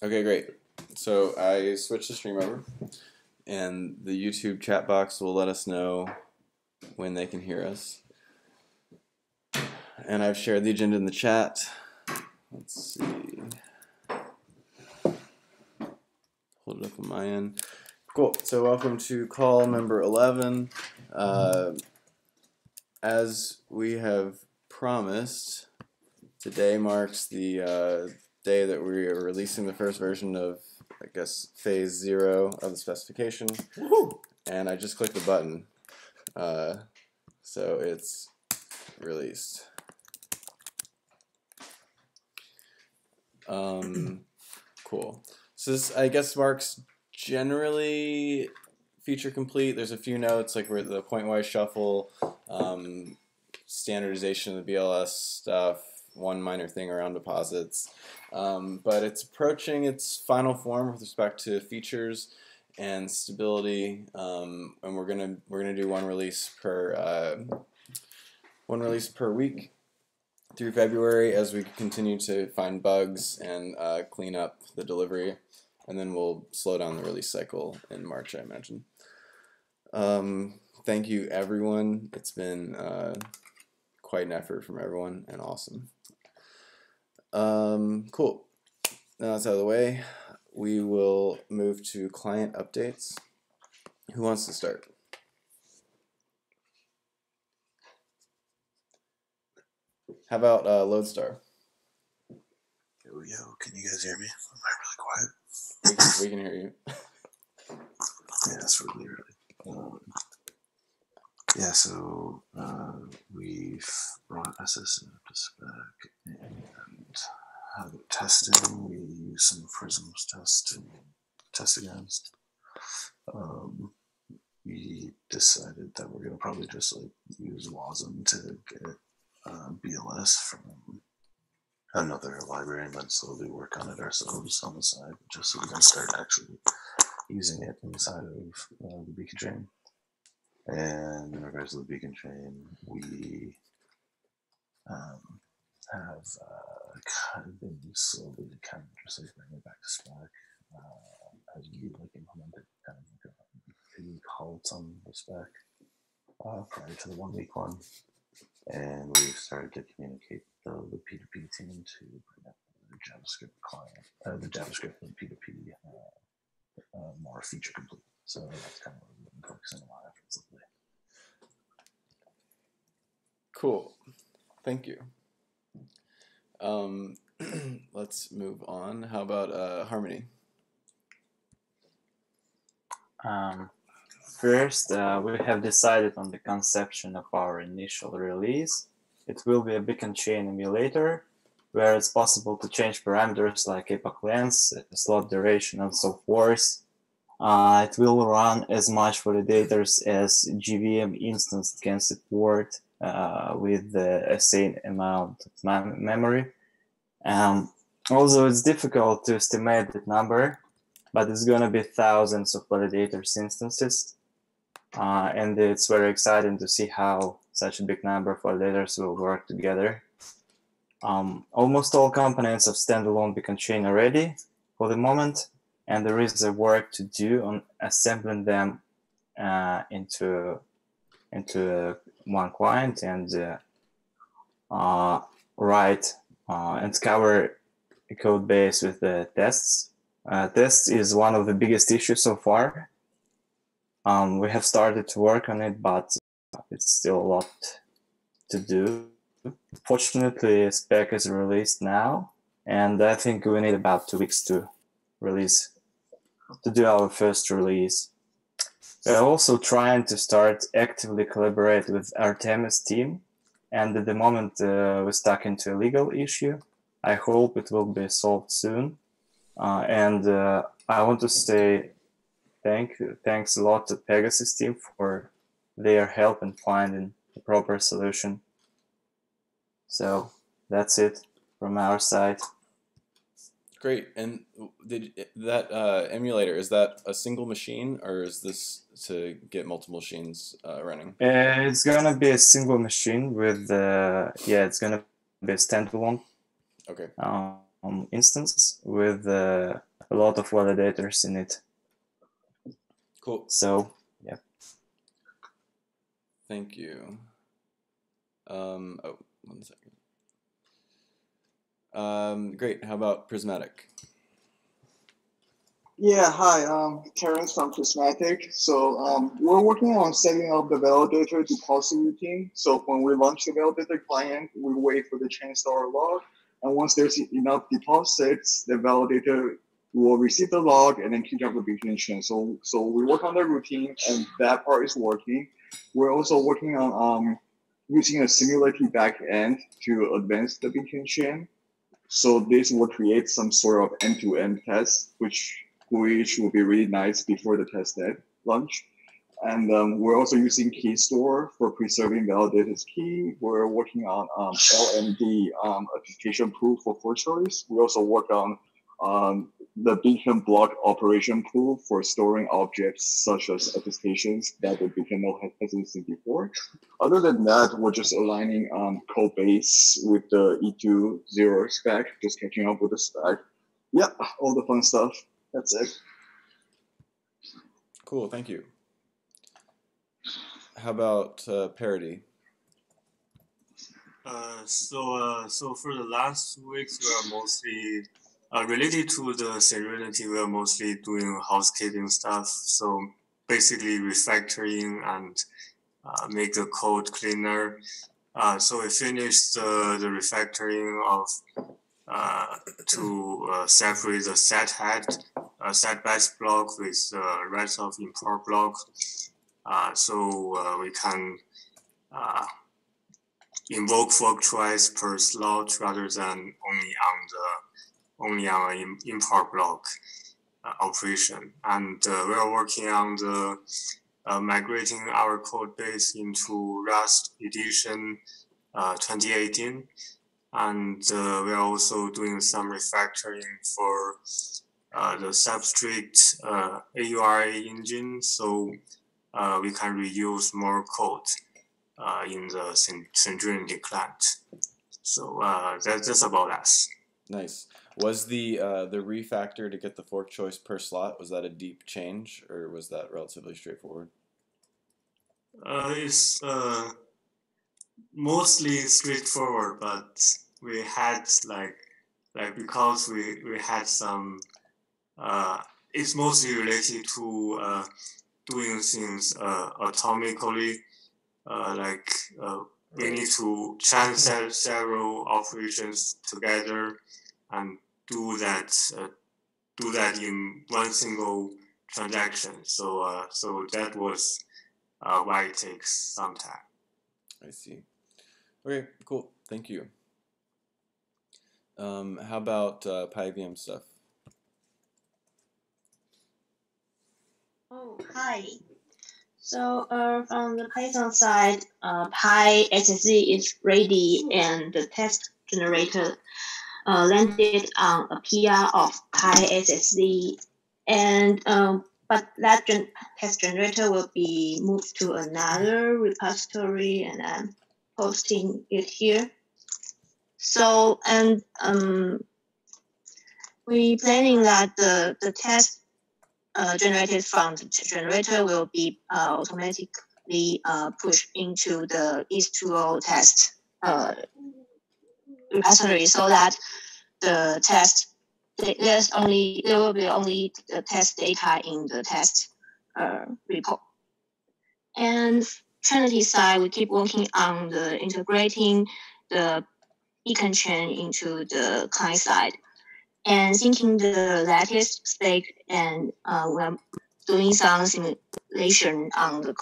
Okay, great. So I switched the stream over, and the YouTube chat box will let us know when they can hear us. And I've shared the agenda in the chat. Let's see. Hold it up on my end. Cool. So welcome to call number 11. As we have promised, today marks the day that we are releasing the first version of, I guess, phase 0 of the specification. Woohoo! And I just clicked the button. So it's released. Cool. So this, I guess, marks generally feature complete. There's a few notes, like the point-wise shuffle, standardization of the BLS stuff, one minor thing around deposits. But it's approaching its final form with respect to features and stability. And we're gonna do one release per week through February as we continue to find bugs and clean up the delivery, and then we'll slow down the release cycle in March, I imagine. Thank you, everyone. It's been quite an effort from everyone and awesome. Cool. Now that's out of the way, we will move to client updates. Who wants to start? How about Lodestar? Yo, can you guys hear me? Am I really quiet? We can hear you. Yeah, it's really early. Yeah, so we've brought SSO to spec and have it tested. We use some Prisms test to test against. We decided that we're gonna probably just like use WASM to get BLS from another library and then slowly work on it ourselves on the side, just so we can start actually using it inside of the beacon chain. And in regards to the beacon chain, we have kind of been slowly kind of just like bringing it back to spec as we like implemented kind of like a few halts on the spec prior to the 1 week one. And we've started to communicate the P2P team to bring up the JavaScript client, the JavaScript and P2P more feature complete. So that's kind of what we've been focusing on our efforts lately. Cool. Thank you. Let's move on. How about Harmony? First, we have decided on the conception of our initial release. It will be a beacon chain emulator, where it's possible to change parameters like epoch length, slot duration, and so forth. It will run as much validators as GVM instance can support with the same amount of memory. Although it's difficult to estimate that number, but it's going to be thousands of validators instances. And it's very exciting to see how such a big number of validators will work together. Almost all components of standalone beacon chain are ready for the moment, and there is a work to do on assembling them into one client and write and cover a code base with the tests. Tests is one of the biggest issues so far. We have started to work on it, but it's still a lot to do. Fortunately, spec is released now, and I think we need about 2 weeks to do our first release. We're also trying to start actively collaborate with Artemis team, and at the moment we're stuck into a legal issue. I hope it will be solved soon. And I want to say thanks a lot to Pegasus team for their help in finding a proper solution. So that's it from our side. Great. And that emulator, is that a single machine, or is this to get multiple machines running? It's gonna be a single machine with it's gonna be a standalone. Okay. instance with a lot of validators in it. Cool. So, yeah. Thank you. Oh, 1 second. Great. How about Prismatic? Yeah, hi, Terrence from Prismatic. So we're working on setting up the validator deposit routine. So when we launch the validator client, we wait for the chain star log. And once there's enough deposits, the validator will receive the log and then kick off the beacon chain. So we work on the routine, and that part is working. We're also working on using a simulated backend to advance the beacon chain. So this will create some sort of end-to-end test, which will be really nice before the testnet launch. And we're also using key store for preserving validator's key. We're working on LMD attestation proof for fork choice. We also work on the beacon block operation proof for storing objects such as attestations that the beacon node hasn't seen before. Other than that, we're just aligning code base with the Eth2.0 spec, just catching up with the spec. Yeah, all the fun stuff. That's it. Cool, thank you. How about Parody? So for the last 2 weeks, we are mostly related to the Serenity. We are mostly doing housekeeping stuff. So basically refactoring and make the code cleaner. So we finished the refactoring of to separate the set batch block with the rest of import block. So we can invoke fork choice per slot rather than only on an import block operation. And we are working on the migrating our code base into Rust edition 2018. And we are also doing some refactoring for the substrate AURA engine, so we can reuse more code in the Serenity client. So that's about us. Nice. Was the refactor to get the fork choice per slot, was that a deep change, or was that relatively straightforward? It's mostly straightforward, but we had like because we had some it's mostly related to doing things atomically, we need to transact several operations together and do that in one single transaction. So so that was why it takes some time. I see. Okay, cool. Thank you. How about PyVM stuff? Oh, hi. So from the Python side, PySSZ is ready, and the test generator landed on a PR of PySSZ, and but that test generator will be moved to another repository, and I'm posting it here. So and we planning that the test generated from the generator will be automatically pushed into the Eth2.0 test repository, so that the test there will be only the test data in the test report. And Trinity side, we keep working on the integrating the beacon chain into the client side, and thinking the lattice spec, and we're doing some simulation on the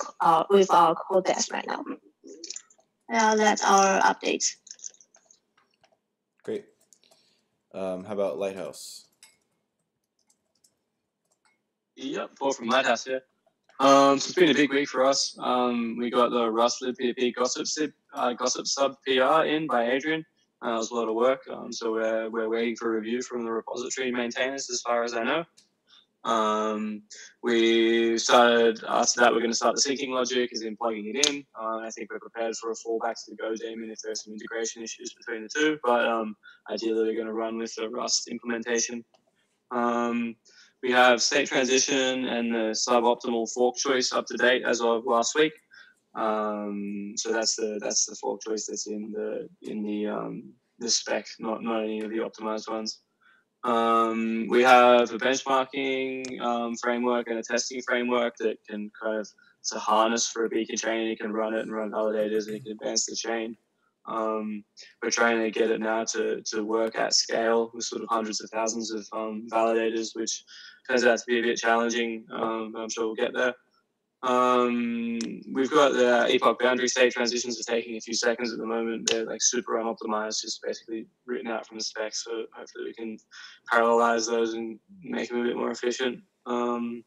with our code base right now. That's our update. Great. How about Lighthouse? Yep, Paul from Lighthouse here. So it's been a big week for us. We got the Rust libp gossip sub PR in by Adrian. It was a lot of work. So we're waiting for review from the repository maintainers, as far as I know. We started, after that, we're going to start the syncing logic, as in plugging it in. I think we're prepared for a fallback to the Go daemon if there's some integration issues between the two, but ideally we're going to run with the Rust implementation. We have state transition and the suboptimal fork choice up to date as of last week. So that's the fork choice that's in the spec, not any of the optimized ones. We have a benchmarking framework and a testing framework that can kind of, it's a harness for a beacon chain. You can run it and run validators, and you can advance the chain. We're trying to get it now to work at scale with sort of hundreds of thousands of validators, which turns out to be a bit challenging. I'm sure we'll get there. We've got the epoch boundary state transitions are taking a few seconds at the moment. They're like super unoptimized, just basically written out from the spec. So hopefully we can parallelize those and make them a bit more efficient. We're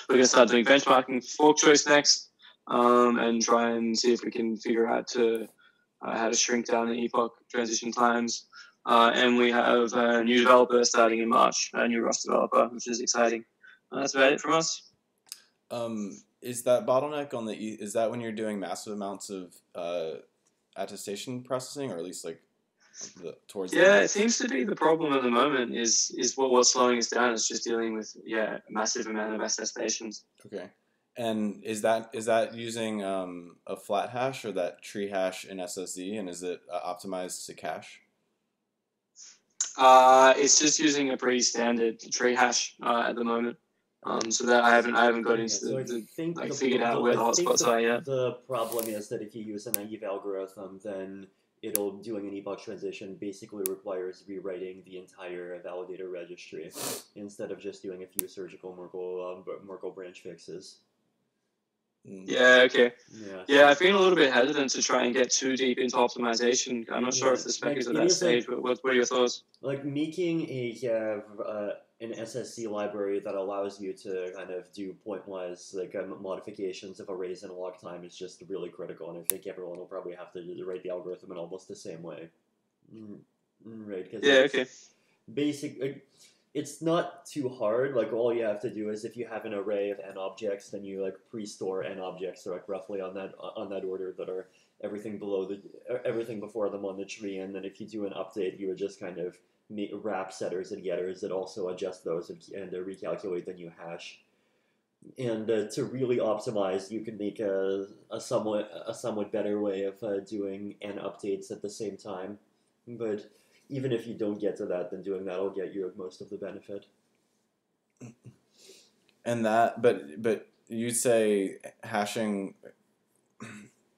going to start doing benchmarking for fork choice next, and try and see if we can figure out how to shrink down the epoch transition times. And we have a new developer starting in March, a new Rust developer, which is exciting. That's about it from us. Is that bottleneck on is that when you're doing massive amounts of attestation processing, or at least like towards? Yeah, it seems to be the problem at the moment. Is what's slowing us down is just dealing with a massive amount of attestations. Okay, and is that using a flat hash or that tree hash in SSZ, and is it optimized to cache? It's just using a pretty standard tree hash at the moment. So that I haven't got into figured out where the hotspots are yet. The problem is that if you use a naive algorithm, then doing an epoch transition basically requires rewriting the entire validator registry instead of just doing a few surgical Merkle branch fixes. Yeah, okay. Yeah, I've been a little bit hesitant to try and get too deep into optimization. I'm not sure if the spec is at that stage, but what are your thoughts? Like making an SSC library that allows you to kind of do pointwise modifications of arrays in log time is just really critical, and I think everyone will probably have to write the algorithm in almost the same way. Right? Yeah, okay. It's not too hard. Like all you have to do is if you have an array of n objects, then you pre-store n objects roughly on that order that are everything before them on the tree, and then if you do an update, you would just kind of wrap setters and getters that also adjust those and recalculate the new hash. And to really optimize, you can make a somewhat better way of doing n updates at the same time, but even if you don't get to that, then doing that will get you most of the benefit. And that, but you'd say hashing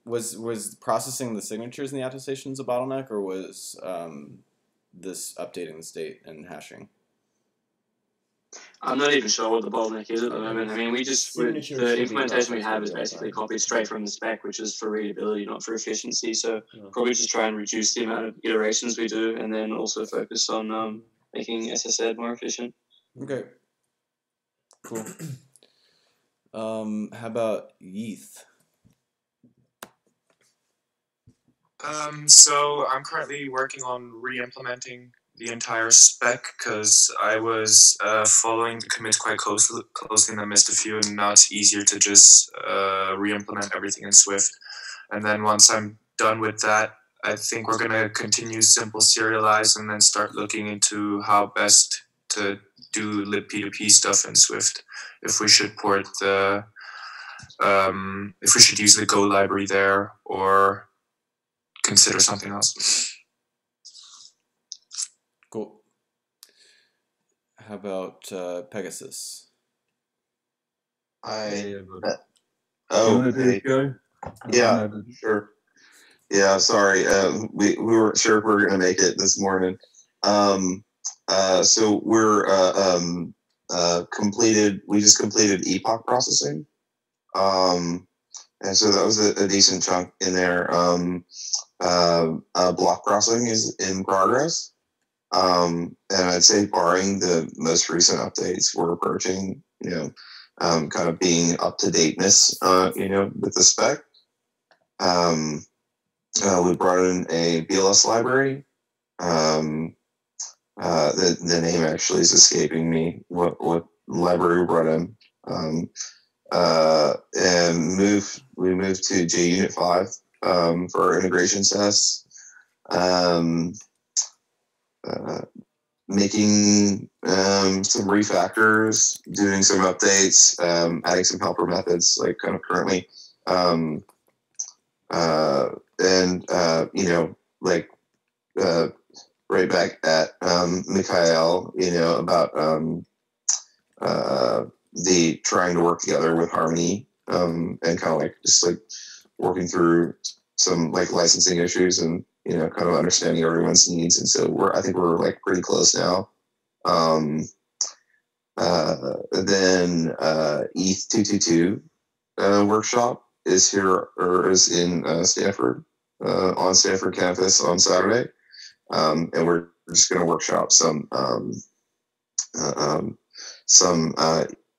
was processing the signatures in the attestations a bottleneck, or was this updating the state and hashing? I'm not even sure what the bottleneck is at the moment. I mean, the implementation we have is basically copied straight from the spec, which is for readability, not for efficiency. So probably just try and reduce the amount of iterations we do, and then also focus on making SSZ more efficient. Okay. Cool. How about ETH? So I'm currently working on re-implementing the entire spec because I was following the commits quite closely and I missed a few, and now it's easier to just re-implement everything in Swift. And then once I'm done with that, I think we're going to continue simple serialize and then start looking into how best to do libp2p stuff in Swift. If we should port the, if we should use the Go library there or consider something else. Cool. How about Pegasus? Hey, Go? Yeah, sure. Yeah, sorry. We weren't sure if we were going to make it this morning. So we're we just completed epoch processing. And so that was a decent chunk in there. Block processing is in progress. And I'd say barring the most recent updates, we're approaching, kind of being up to dateness, with the spec. We brought in a BLS library. The name actually is escaping me. What library run in. And we moved to JUnit 5 for our integration tests. Making some refactors, doing some updates, adding some helper methods, like kind of currently. Like right back at Mikhail, about the trying to work together with Harmony, and kind of like just like working through some like licensing issues and kind of understanding everyone's needs. And so I think we're like pretty close now. Then Eth2.0 workshop is here, or is in Stanford, on Stanford campus on Saturday. And we're just going to workshop some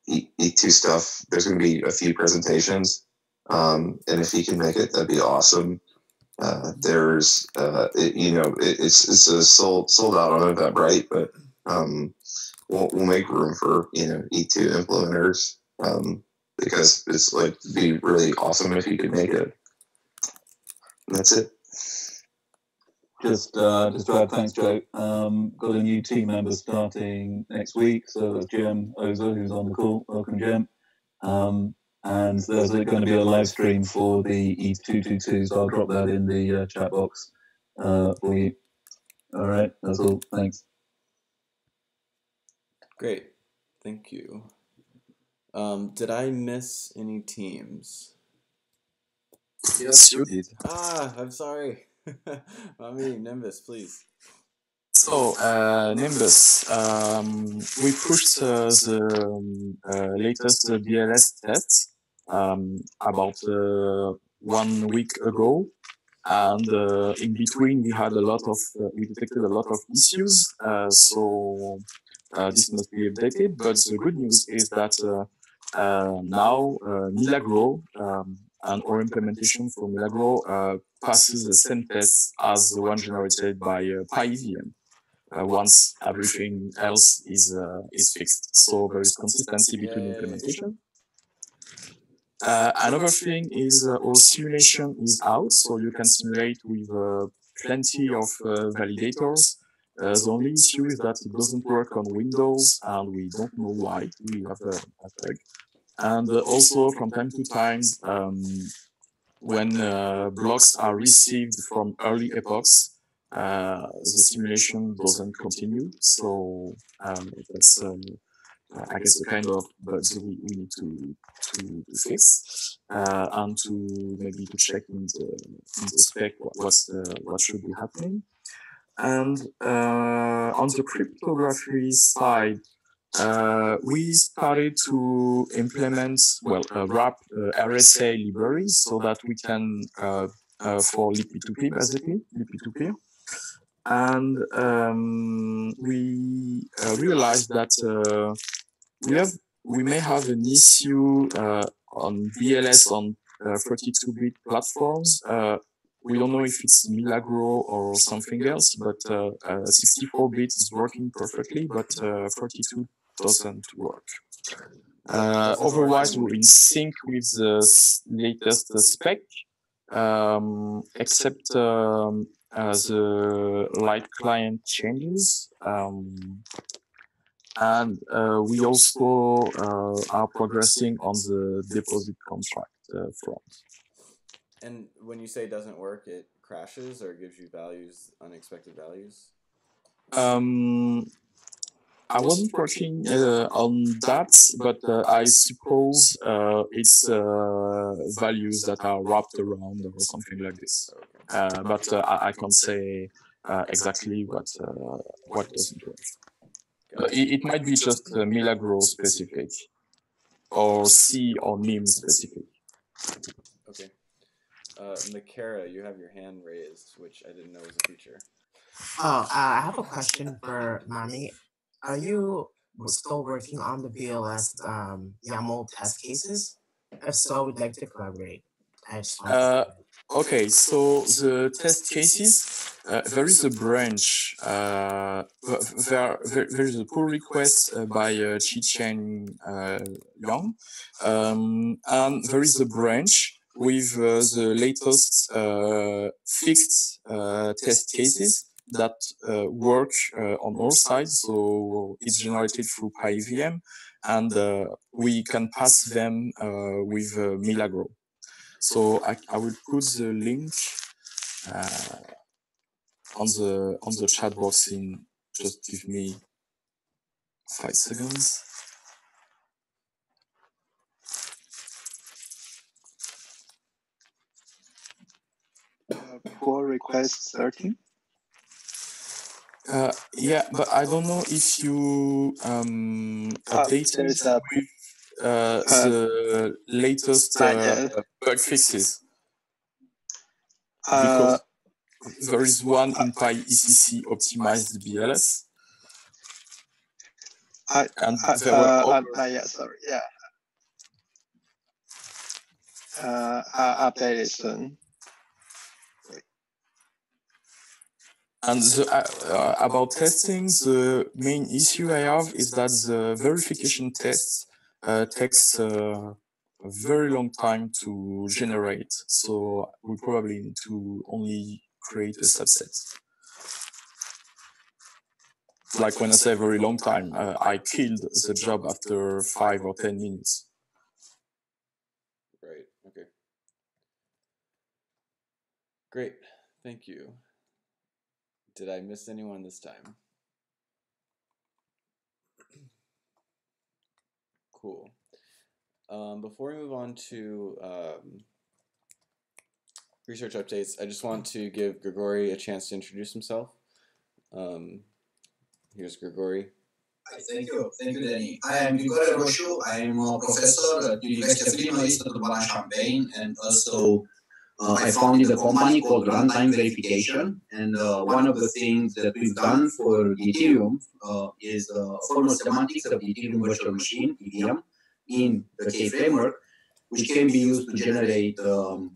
Eth2 stuff. There's going to be a few presentations, and if you can make it, that'd be awesome. There's it's a sold out on Eventbrite, but we'll make room for Eth2 implementers, because it's like be really awesome if you could make it. And that's it. Just to add, thanks, Joe. Got a new team member starting next week, so that's Jim Oza, who's on the call. Welcome, Jim. And there's going to be a live stream for the Eth2.2, so I'll drop that in the chat box for you. All right, that's all. Thanks. Great, thank you. Did I miss any teams? Yes, you did. I'm sorry. Mami, Nimbus, please. So, Nimbus, we pushed the latest DLS test about 1 week ago, and in between we had we detected a lot of issues. So this must be updated. But the good news is that now Milagro and our implementation for Milagro passes the same test as the one generated by PyEVM. Once everything else is fixed. So there is consistency between implementation. Another thing is our simulation is out, so you can simulate with plenty of validators. The only issue is that it doesn't work on Windows, and we don't know why. We have a bug. And also, from time to time, when blocks are received from early epochs, the simulation doesn't continue. So that's, I guess, the kind of bugs we need to fix, and to maybe to check in the spec what should be happening. And on the cryptography side, we started to implement, wrap RSA libraries so that we can, for LibP2P, basically, LibP2P. And we realized that we may have an issue on DLS on 32-bit platforms. We don't know if it's Milagro or something else, but 64-bit is working perfectly, but 32 doesn't work. Otherwise, we're in sync with the latest spec, except the light client changes. And we also are progressing on the deposit contract front. And when you say doesn't work, it crashes or gives you values, unexpected values? I wasn't working on that, but I suppose it's values that are wrapped around or something like this. But I can't say exactly what doesn't work. It might be just Milagro specific, or C or NIM specific. Okay. Makara, you have your hand raised, which I didn't know was a feature. Oh, I have a question for Mami. Are you still working on the BLS YAML test cases? If so, we'd like to collaborate. Okay, so the test cases, there is a branch. There is a pull request by Chi-Cheng Yang, and there is a branch with the latest fixed test cases that work on all sides. So it's generated through PyVM, and we can pass them with Milagro. So I will put the link on the chat box in just give me 5 seconds. Pull request 13. Yeah, but I don't know if you updated with the latest bug fixes. Because there is one in PyECC optimized BLS. And there were yeah, sorry, yeah. Update it soon. And about testing, the main issue I have is that the verification test takes a very long time to generate. So we probably need to only create a subset. Like when I say very long time, I killed the job after 5 or 10 minutes. Right, okay. Great, thank you. Did I miss anyone this time? Cool. Before we move on to research updates, I just want to give Grigori a chance to introduce himself. Here's Grigori. Thank you, Danny. I am Grigori Roșu. I am a professor at the University of Illinois at Urbana-Champaign, and also I founded a company called Runtime Verification. And one of the things that we've done for the Ethereum is formal semantics of the Ethereum virtual machine, EVM, in the K framework, which can be used to generate an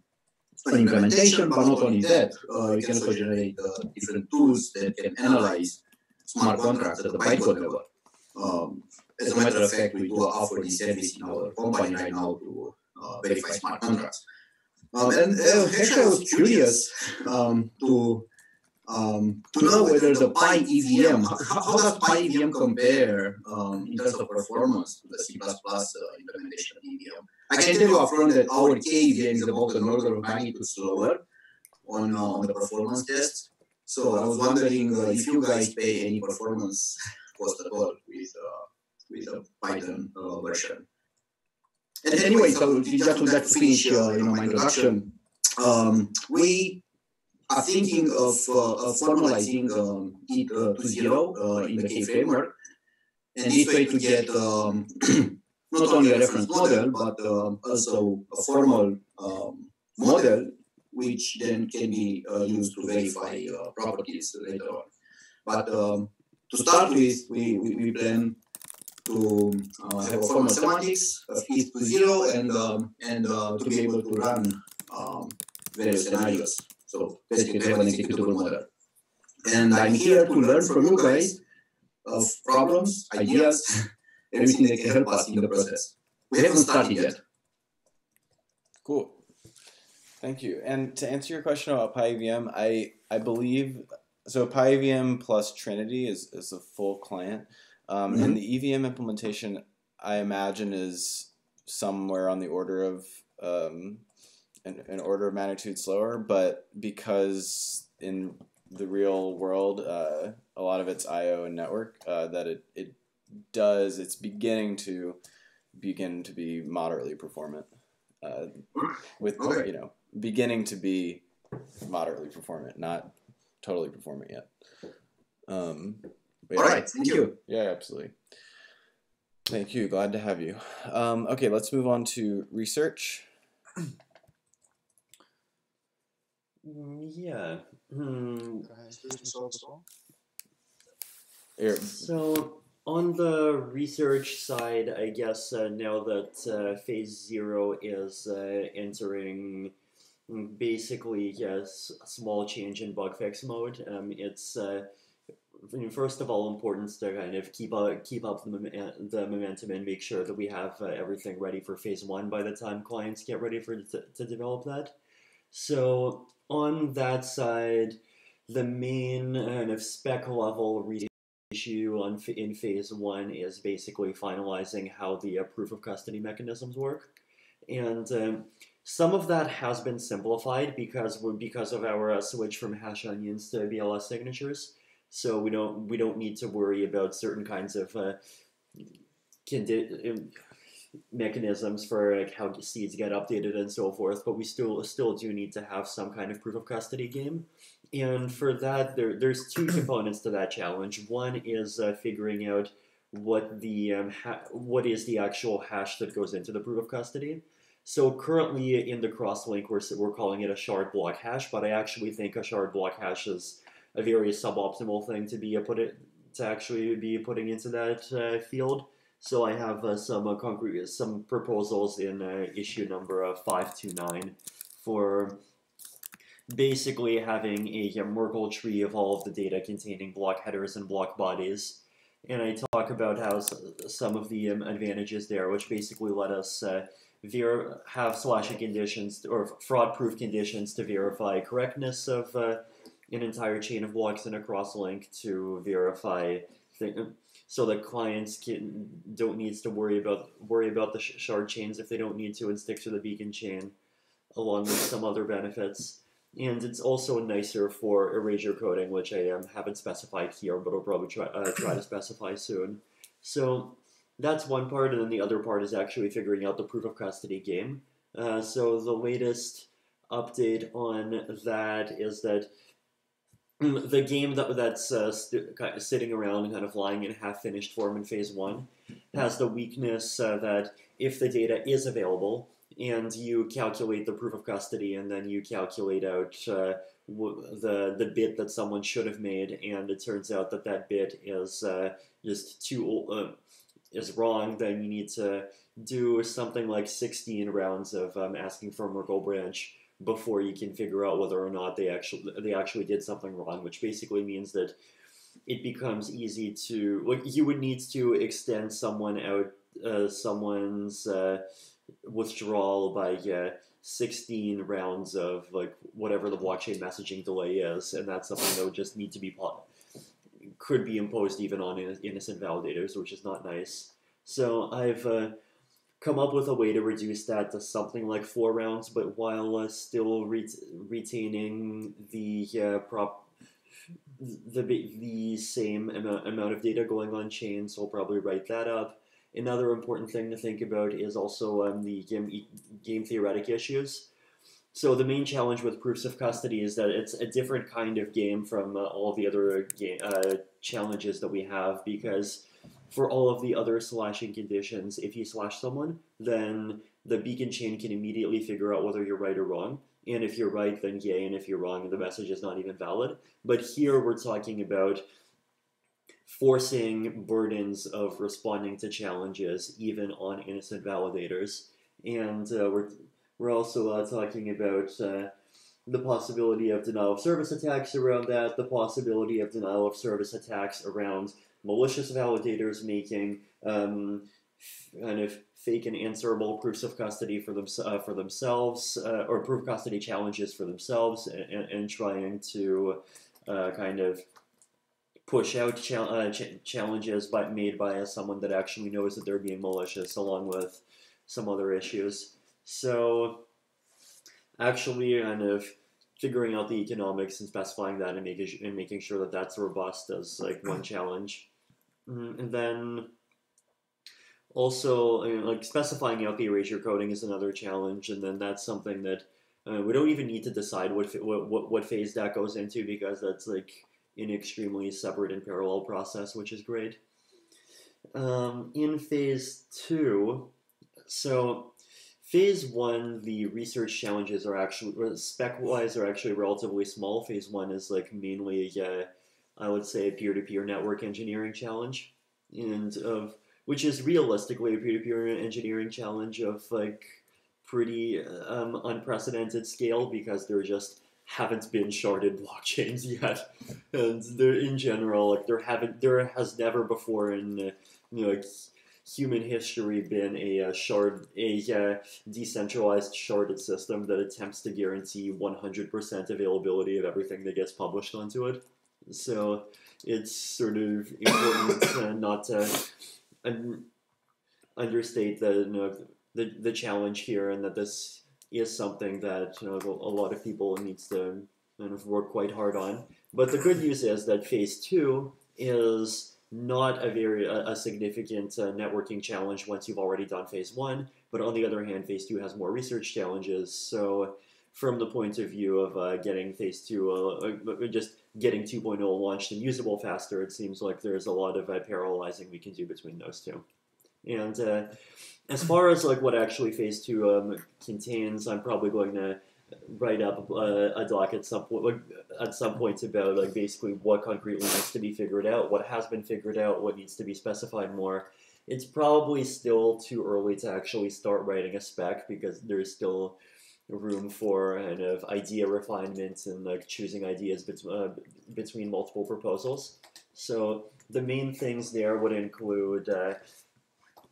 implementation, but not only that, you can also generate different tools that can analyze smart contracts at the bytecode level. As a matter of fact, we do offer this service in our company right now to verify smart contracts. And actually, I was curious to know whether the PyEVM, how does PyEVM compare in terms of performance to the C++ implementation of EVM? I can tell you upfront that our KEVM is about an order of magnitude slower on the performance test. So I was wondering if you guys pay any performance cost at all with a Python version. And anyway, so just to finish my introduction, we are thinking of formalizing Eth2.0 in the K framework, and this way to get not only a reference model, but also a formal model, which then can be used to verify properties later on. But to start with, we plan to have a formal semantics of Eth2.0 and to be able to run various scenarios. So basically to have an executable model. And I'm here to learn from you guys of problems, ideas, everything that can help us in the process. We haven't started yet. Cool. Thank you. And to answer your question about PyEVM, I believe, so PyEVM plus Trinity is a full client. And the EVM implementation, I imagine, is somewhere on the order of an order of magnitude slower, but because in the real world, a lot of it's I/O and network, that it's beginning to be moderately performant. Beginning to be moderately performant, not totally performant yet. All right, thank you. Yeah, absolutely. Thank you. Glad to have you. Okay, let's move on to research. Yeah. So on the research side, I guess now that phase 0 is entering basically, yes, a small change in bug fix mode. It's first of all important to kind of keep up the momentum and make sure that we have everything ready for phase 1 by the time clients get ready to develop that. So on that side, the main kind of spec level issue in phase 1 is basically finalizing how the proof of custody mechanisms work, and some of that has been simplified because of our switch from hash onions to BLS signatures. So we don't need to worry about certain kinds of mechanisms for like how seeds get updated and so forth. But we still do need to have some kind of proof of custody game, and for that there's two components to that challenge. One is figuring out what is the actual hash that goes into the proof of custody. So currently in the crosslink we're calling it a shard block hash, but I actually think a shard block hash is a very suboptimal thing to actually be putting into that field. So I have some proposals in issue number 529 for basically having a Merkle tree of all of the data containing block headers and block bodies. And I talk about how some of the advantages there, which basically let us have slashing conditions or fraud-proof conditions to verify correctness of an entire chain of blocks in a crosslink, to verify so that clients don't need to worry about the shard chains if they don't need to, and stick to the beacon chain, along with some other benefits. And it's also nicer for erasure coding, which I haven't specified here, but I'll probably try to specify soon. So that's one part, and then the other part is actually figuring out the proof of custody game. So the latest update on that is that the game that's sitting around and kind of lying in half-finished form in phase 1 has the weakness that if the data is available and you calculate the proof of custody and then you calculate out the bit that someone should have made, and it turns out that bit is just is wrong, then you need to do something like 16 rounds of asking for a Merkle branch before you can figure out whether or not they actually did something wrong, which basically means that it becomes easy to, like, you would need to extend someone's withdrawal by 16 rounds of like whatever the blockchain messaging delay is, and that's something that would just need to be could be imposed even on innocent validators, which is not nice. So I've come up with a way to reduce that to something like 4 rounds, but while still retaining the same amount of data going on chain, so I'll probably write that up. Another important thing to think about is also the game theoretic issues. So the main challenge with proofs of custody is that it's a different kind of game from all the other challenges that we have, because for all of the other slashing conditions, if you slash someone, then the beacon chain can immediately figure out whether you're right or wrong. And if you're right, then yay, and if you're wrong, the message is not even valid. But here we're talking about forcing burdens of responding to challenges even on innocent validators. And we're also talking about the possibility of denial of service attacks around that, the possibility of denial of service attacks around malicious validators making kind of fake and answerable proofs of custody for themselves, or proof of custody challenges for themselves, and trying to kind of push out challenges made by someone that actually knows that they're being malicious, along with some other issues. So actually kind of figuring out the economics and specifying that and making sure that that's robust as like one challenge. And then also like specifying out the erasure coding is another challenge, and then that's something that we don't even need to decide what phase that goes into, because that's like an extremely separate and parallel process, which is great. In phase 2, so phase 1, the research challenges are actually, spec-wise, are actually relatively small. Phase 1 is like mainly, I would say, a peer-to-peer network engineering challenge, and which is realistically a peer-to-peer engineering challenge of like pretty unprecedented scale because there just haven't been sharded blockchains yet, and in general, like there has never before in human history been a decentralized sharded system that attempts to guarantee 100% availability of everything that gets published onto it. So it's sort of important not to understate the challenge here, and that this is something that a lot of people needs to kind of work quite hard on. But the good news is that phase 2 is not a significant networking challenge once you've already done phase 1, but on the other hand, phase 2 has more research challenges. So from the point of view of getting phase 2, just getting 2.0 launched and usable faster, it seems like there's a lot of parallelizing we can do between those two. And as far as like what actually phase 2 contains, I'm probably going to write up a doc at some point about like basically what concretely needs to be figured out, what has been figured out, what needs to be specified more. It's probably still too early to actually start writing a spec because there's still room for kind of idea refinement and like choosing ideas between multiple proposals. So the main things there would include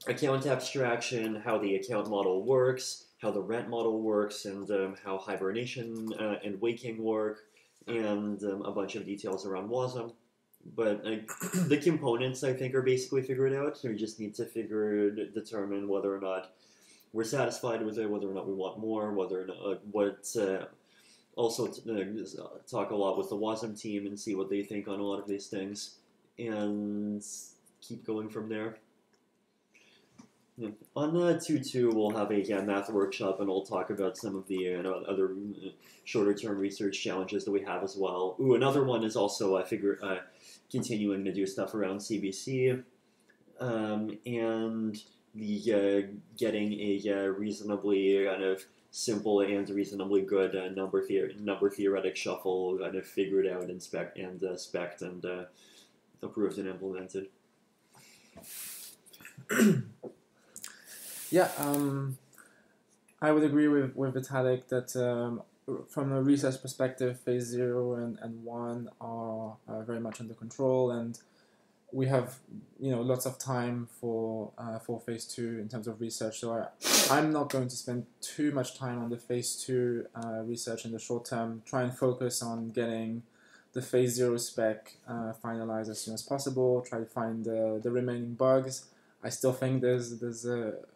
account abstraction, how the account model works, how the rent model works, and how hibernation and waking work, and a bunch of details around WASM. But the components, I think, are basically figured out. We just need to determine whether or not we're satisfied with it, whether or not we want more, whether or not also talk a lot with the WASM team and see what they think on a lot of these things, and keep going from there. Yeah. On 2.2, we'll have a math workshop, and we'll talk about some of the other shorter-term research challenges that we have as well. Ooh, another one is also continuing to do stuff around CBC, and the getting a reasonably kind of simple and reasonably good number theoretic shuffle kind of figured out and spec'd and approved and implemented. Yeah, I would agree with Vitalik that from a research perspective, phase 0 and 1 are very much under control, and we have lots of time for phase 2 in terms of research. So I'm not going to spend too much time on the phase 2 research in the short term. Try and focus on getting the phase 0 spec finalized as soon as possible. Try to find the remaining bugs. I still think there's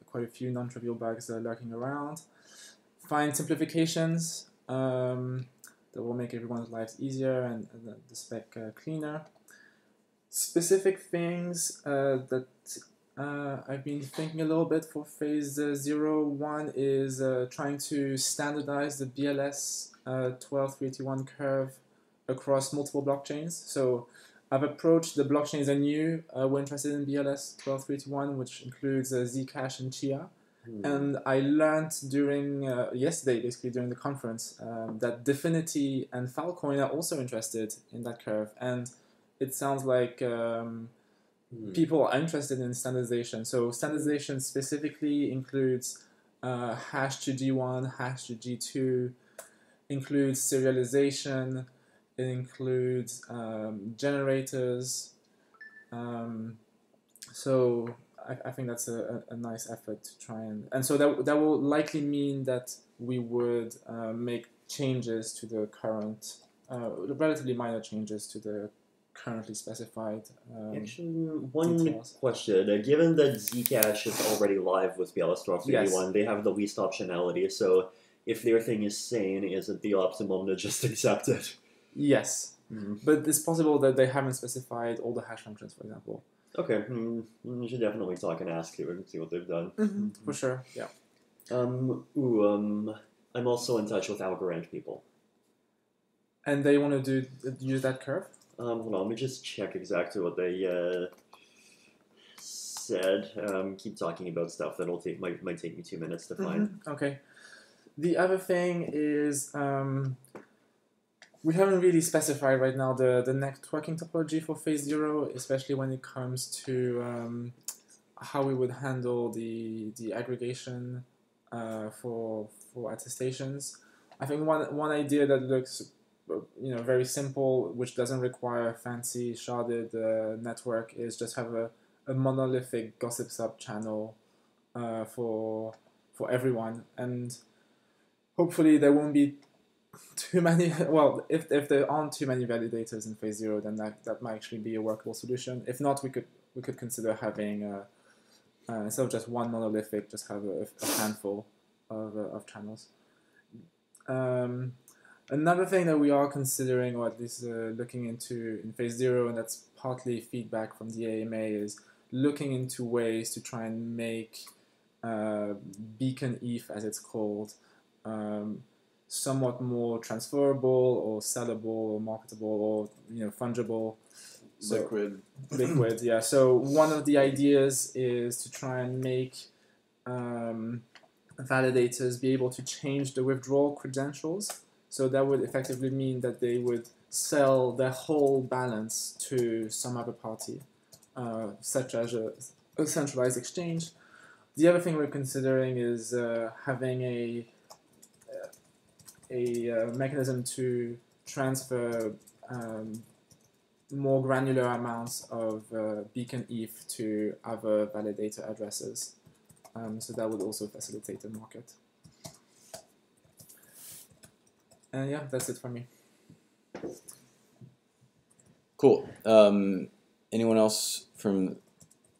quite a few non-trivial bugs that are lurking around. Find simplifications that will make everyone's lives easier and the spec cleaner. Specific things that I've been thinking a little bit for phase 0.1 is trying to standardize the BLS 12.381 curve across multiple blockchains. So I've approached the blockchains I knew were interested in BLS 12.381, which includes Zcash and Chia. And I learned during yesterday, basically during the conference, that Dfinity and Filecoin are also interested in that curve. And it sounds like people are interested in standardization. So standardization specifically includes hash to G1, hash to G2, includes serialization, it includes generators. So I think that's a nice effort to try and so that will likely mean that we would make changes to the current, relatively minor changes to the currently specified Actually, one details. question. Given that Zcash is already live with BLS 12.381, Yes. they have the least optionality, so if their thing is sane, is it the optimum to just accept it? Yes. But it's possible that they haven't specified all the hash functions, for example. Okay, you should definitely talk and ask and see what they've done. For sure, yeah. I'm also in touch with Algorand people. And they want to use that curve? Hold on, let me just check exactly what they said. Keep talking about stuff that'll might take me 2 minutes to find. Okay. The other thing is we haven't really specified right now the networking topology for phase 0, especially when it comes to how we would handle the aggregation for attestations. I think one idea that looks very simple, which doesn't require a fancy sharded network, is just have a monolithic gossip sub channel for everyone, and hopefully there won't be too many. Well, if there aren't too many validators in phase 0, then that might actually be a workable solution. If not, we could consider having instead of just one monolithic, just have a handful of channels. Another thing that we are considering, or at least looking into in phase 0, and that's partly feedback from the AMA, is looking into ways to try and make beacon ETH, as it's called, somewhat more transferable or sellable or marketable or fungible. Liquid. Liquid, yeah. So one of the ideas is to try and make validators be able to change the withdrawal credentials. So that would effectively mean that they would sell their whole balance to some other party, such as a centralized exchange. The other thing we're considering is having a mechanism to transfer more granular amounts of beacon ETH to other validator addresses. So that would also facilitate the market. And yeah, that's it for me. Cool. Anyone else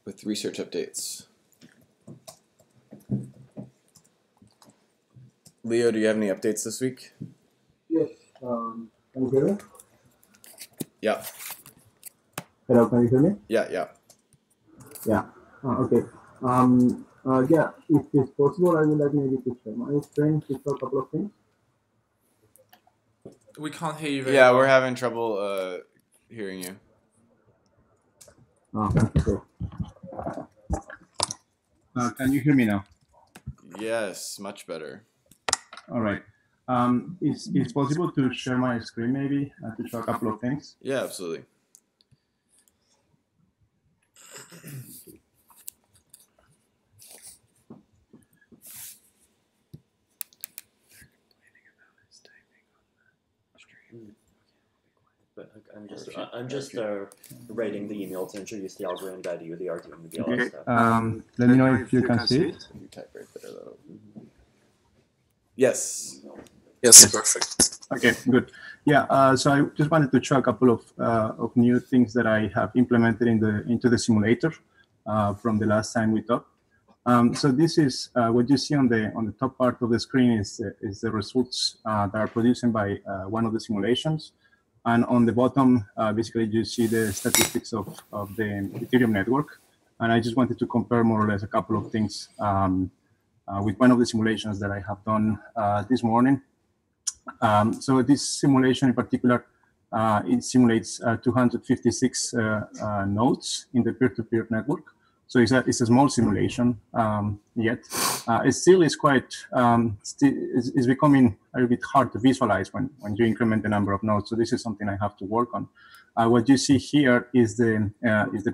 with research updates? Leo, do you have any updates this week? Yes. Can you hear me? Yeah. Hello, can you hear me? Yeah. Yeah. Okay. Yeah, if it's possible, I would like maybe to share my screen to show a couple of things. We can't hear you very well. well. We're having trouble hearing you. Okay. Can you hear me now? Yes, much better. All right. It's possible to share my screen maybe to show a couple of things? Yeah, absolutely. But I'm just writing the email to introduce the Algorand value, the RT and the BLS Okay. stuff. Let me know if you can see it. You type right there, though. Yes. Yes, perfect. Okay, good. Yeah, so I just wanted to show a couple of new things that I have implemented into the simulator from the last time we talked. So this is what you see on the top part of the screen is the results that are produced by one of the simulations. And on the bottom, basically, you see the statistics of the Ethereum network. And I just wanted to compare more or less a couple of things with one of the simulations that I have done this morning. So this simulation in particular, it simulates 256 nodes in the peer-to-peer network. So it's a small simulation yet. It still is quite, it's becoming a little bit hard to visualize when you increment the number of nodes. So this is something I have to work on. What you see here is the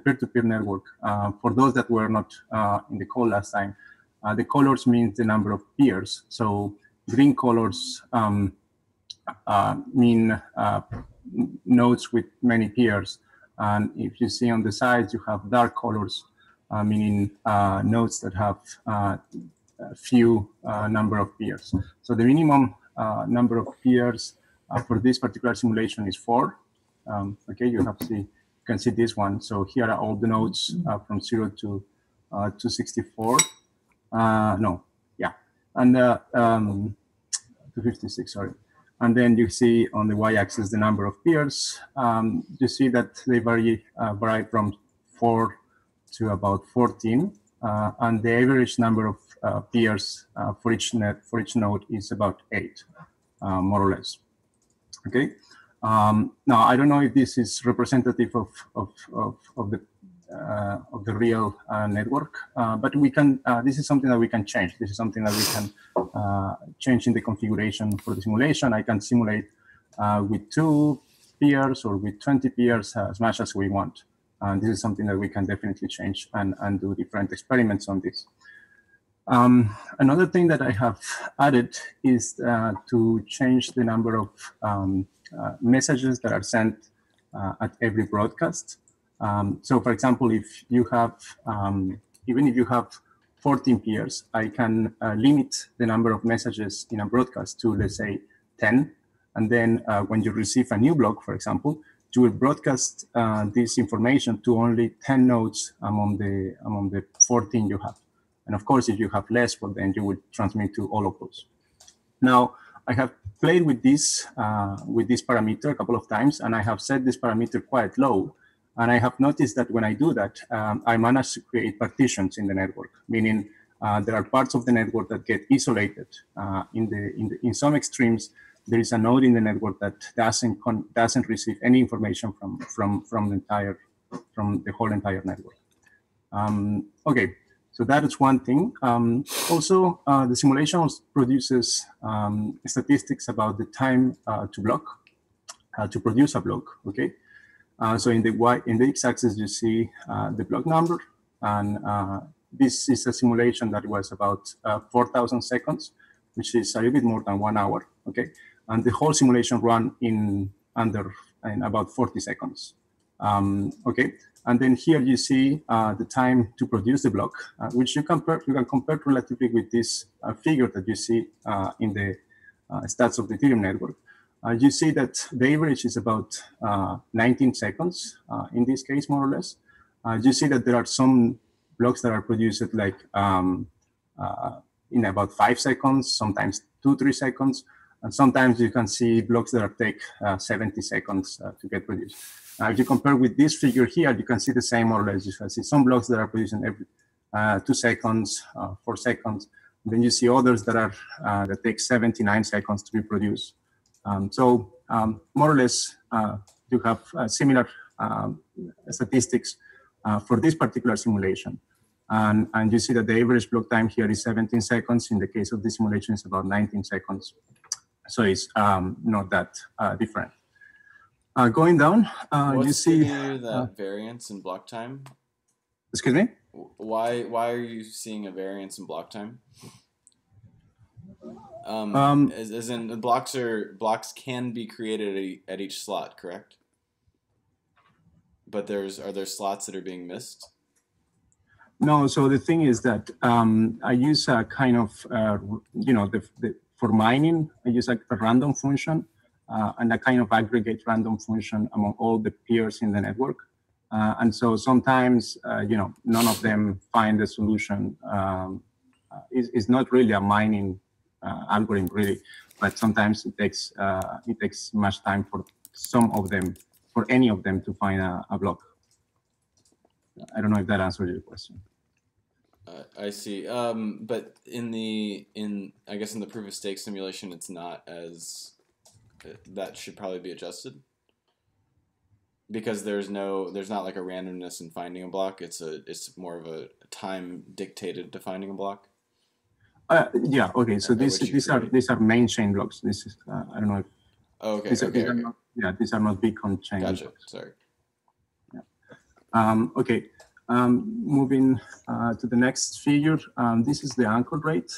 peer-to-peer network. For those that were not in the call last time, the colors mean the number of peers. So green colors mean nodes with many peers. And if you see on the sides, you have dark colors, meaning nodes that have a few number of peers. So the minimum number of peers for this particular simulation is 4. Okay, you can see this one. So here are all the nodes from 0 to 264. No, yeah, and 256. Sorry. And then you see on the y-axis the number of peers. You see that they vary from 4 to about 14, and the average number of peers for each node is about 8, more or less. Okay. Now I don't know if this is representative of the real network, but we can. This is something that we can change. This is something that we can change in the configuration for the simulation. I can simulate with 2 peers or with 20 peers as much as we want. And this is something that we can definitely change and do different experiments on this. Another thing that I have added is to change the number of messages that are sent at every broadcast. So for example, if you have, even if you have 14 peers, I can limit the number of messages in a broadcast to, let's say, 10. And then when you receive a new block, for example, you will broadcast this information to only 10 nodes among the 14 you have. And of course, if you have less, well, then you would transmit to all of those. Now, I have played with this parameter a couple of times, and I have set this parameter quite low. And I have noticed that when I do that, I manage to create partitions in the network, meaning there are parts of the network that get isolated. In some extremes, there is a node in the network that doesn't receive any information from the whole entire network. Okay. So that is one thing. Also, the simulation produces statistics about the time to produce a block. Okay. So in the x-axis you see the block number, and this is a simulation that was about 4,000 seconds, which is a little bit more than 1 hour. Okay. And the whole simulation ran in about 40 seconds. Okay. And then here you see the time to produce the block, which you can compare relatively with this figure that you see in the stats of the Ethereum network. You see that the average is about 19 seconds in this case, more or less. You see that there are some blocks that are produced like in about 5 seconds, sometimes 2-3 seconds, and sometimes you can see blocks that take 70 seconds to get produced. If you compare with this figure here, you can see the same more or less. You can see some blocks that are produced in every 2 seconds, 4 seconds. And then you see others that take 79 seconds to be produced. So more or less, you have similar statistics for this particular simulation. And you see that the average block time here is 17 seconds. In the case of this simulation, it's about 19 seconds. So it's not that different. Going down, you see that variance in block time. Excuse me. Why are you seeing a variance in block time? As in blocks can be created at each slot, correct? But are there slots that are being missed? No. So the thing is that I use a kind of for mining, I use a random function. And a kind of aggregate random function among all the peers in the network. And so sometimes, none of them find the solution. It's not really a mining algorithm, really, but sometimes it takes much time for any of them to find a block. I don't know if that answers your question. I see. But I guess in the proof of stake simulation, it's not as that should probably be adjusted because there's not like a randomness in finding a block. It's more of a time dictated to finding a block. Yeah. Okay. So these are main chain blocks. This is I don't know if. Oh, okay. These are not beacon chain. Gotcha. Blocks. Sorry. Yeah. Okay. Moving to the next figure. This is the anchor rate.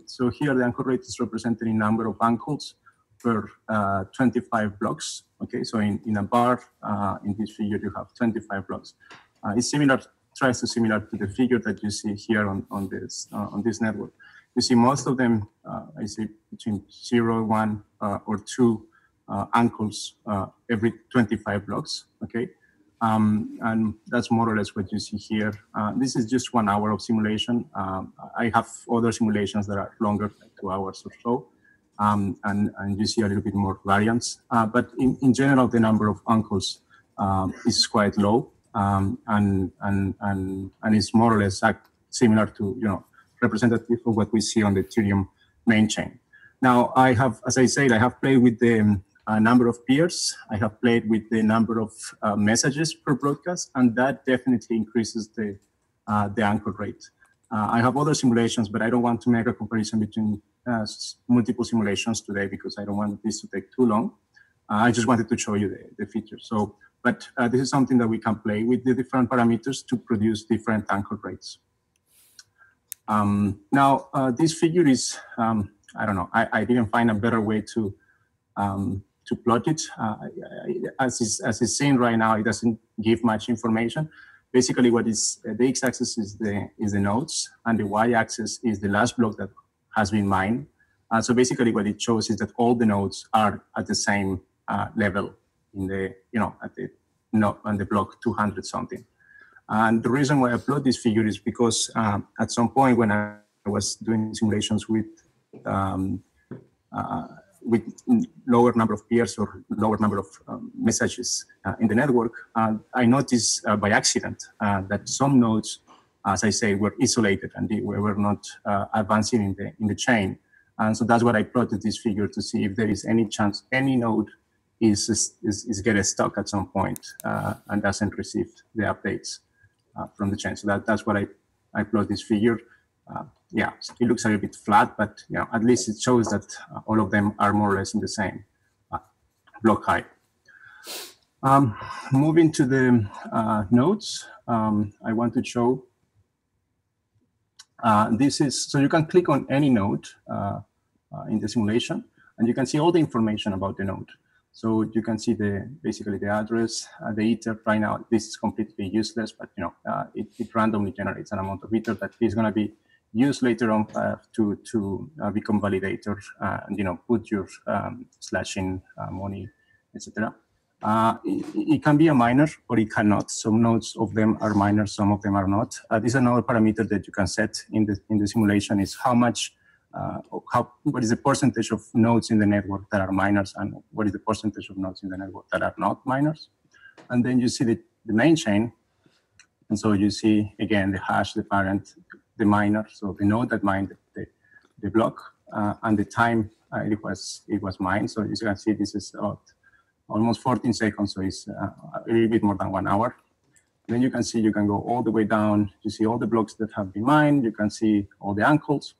So here the anchor rate is represented in number of ankles per 25 blocks. Okay, so in a bar, in this figure, you have 25 blocks. It's tries to similar to the figure that you see here on this network. You see most of them, I see between 0, 1, or 2 ankles every 25 blocks. Okay, and that's more or less what you see here. This is just 1 hour of simulation. I have other simulations that are longer, like 2 hours or so. And you see a little bit more variance. But in general, the number of ankles is quite low, and it's more or less similar to, representative of what we see on the Ethereum main chain. Now, I have, as I said, I have played with the number of peers. I have played with the number of messages per broadcast, and that definitely increases the anchor rate. I have other simulations, but I don't want to make a comparison between multiple simulations today because I don't want this to take too long. I just wanted to show you the features. So, but this is something that we can play with the different parameters to produce different anchor rates. Now, this figure is, I don't know, I didn't find a better way to plot it. As it's saying right now, it doesn't give much information. Basically, what is the x-axis is the nodes, and the y-axis is the last block that has been mined. So basically, what it shows is that all the nodes are at the same level in the on the block 200 something. And the reason why I plot this figure is because at some point when I was doing simulations with lower number of peers or lower number of messages in the network, I noticed by accident that some nodes, as I say, were isolated and they were not advancing in the chain. And so that's what I plotted this figure to see if there is any chance any node is getting stuck at some point and doesn't receive the updates from the chain. So that's what I plot this figure. Yeah, it looks a little bit flat, but at least it shows that all of them are more or less in the same block height. Moving to the nodes, I want to show this is, so you can click on any node in the simulation, and you can see all the information about the node. So you can see basically the address, the ether. Right now, this is completely useless, but it randomly generates an amount of ether that is going to be used later on to become validator and put your slashing money, etc. It can be a miner or it cannot. Some nodes of them are miners, some of them are not. This is another parameter that you can set in the simulation is how much. What is the percentage of nodes in the network that are miners and what is the percentage of nodes in the network that are not miners? And then you see the main chain. And so you see, again, the hash, the parent, the miner, so the node that mined the block and the time it was mined. So as you can see, this is almost 14 seconds, so it's a little bit more than 1 hour. Then you can see you can go all the way down. You see all the blocks that have been mined. You can see all the uncles.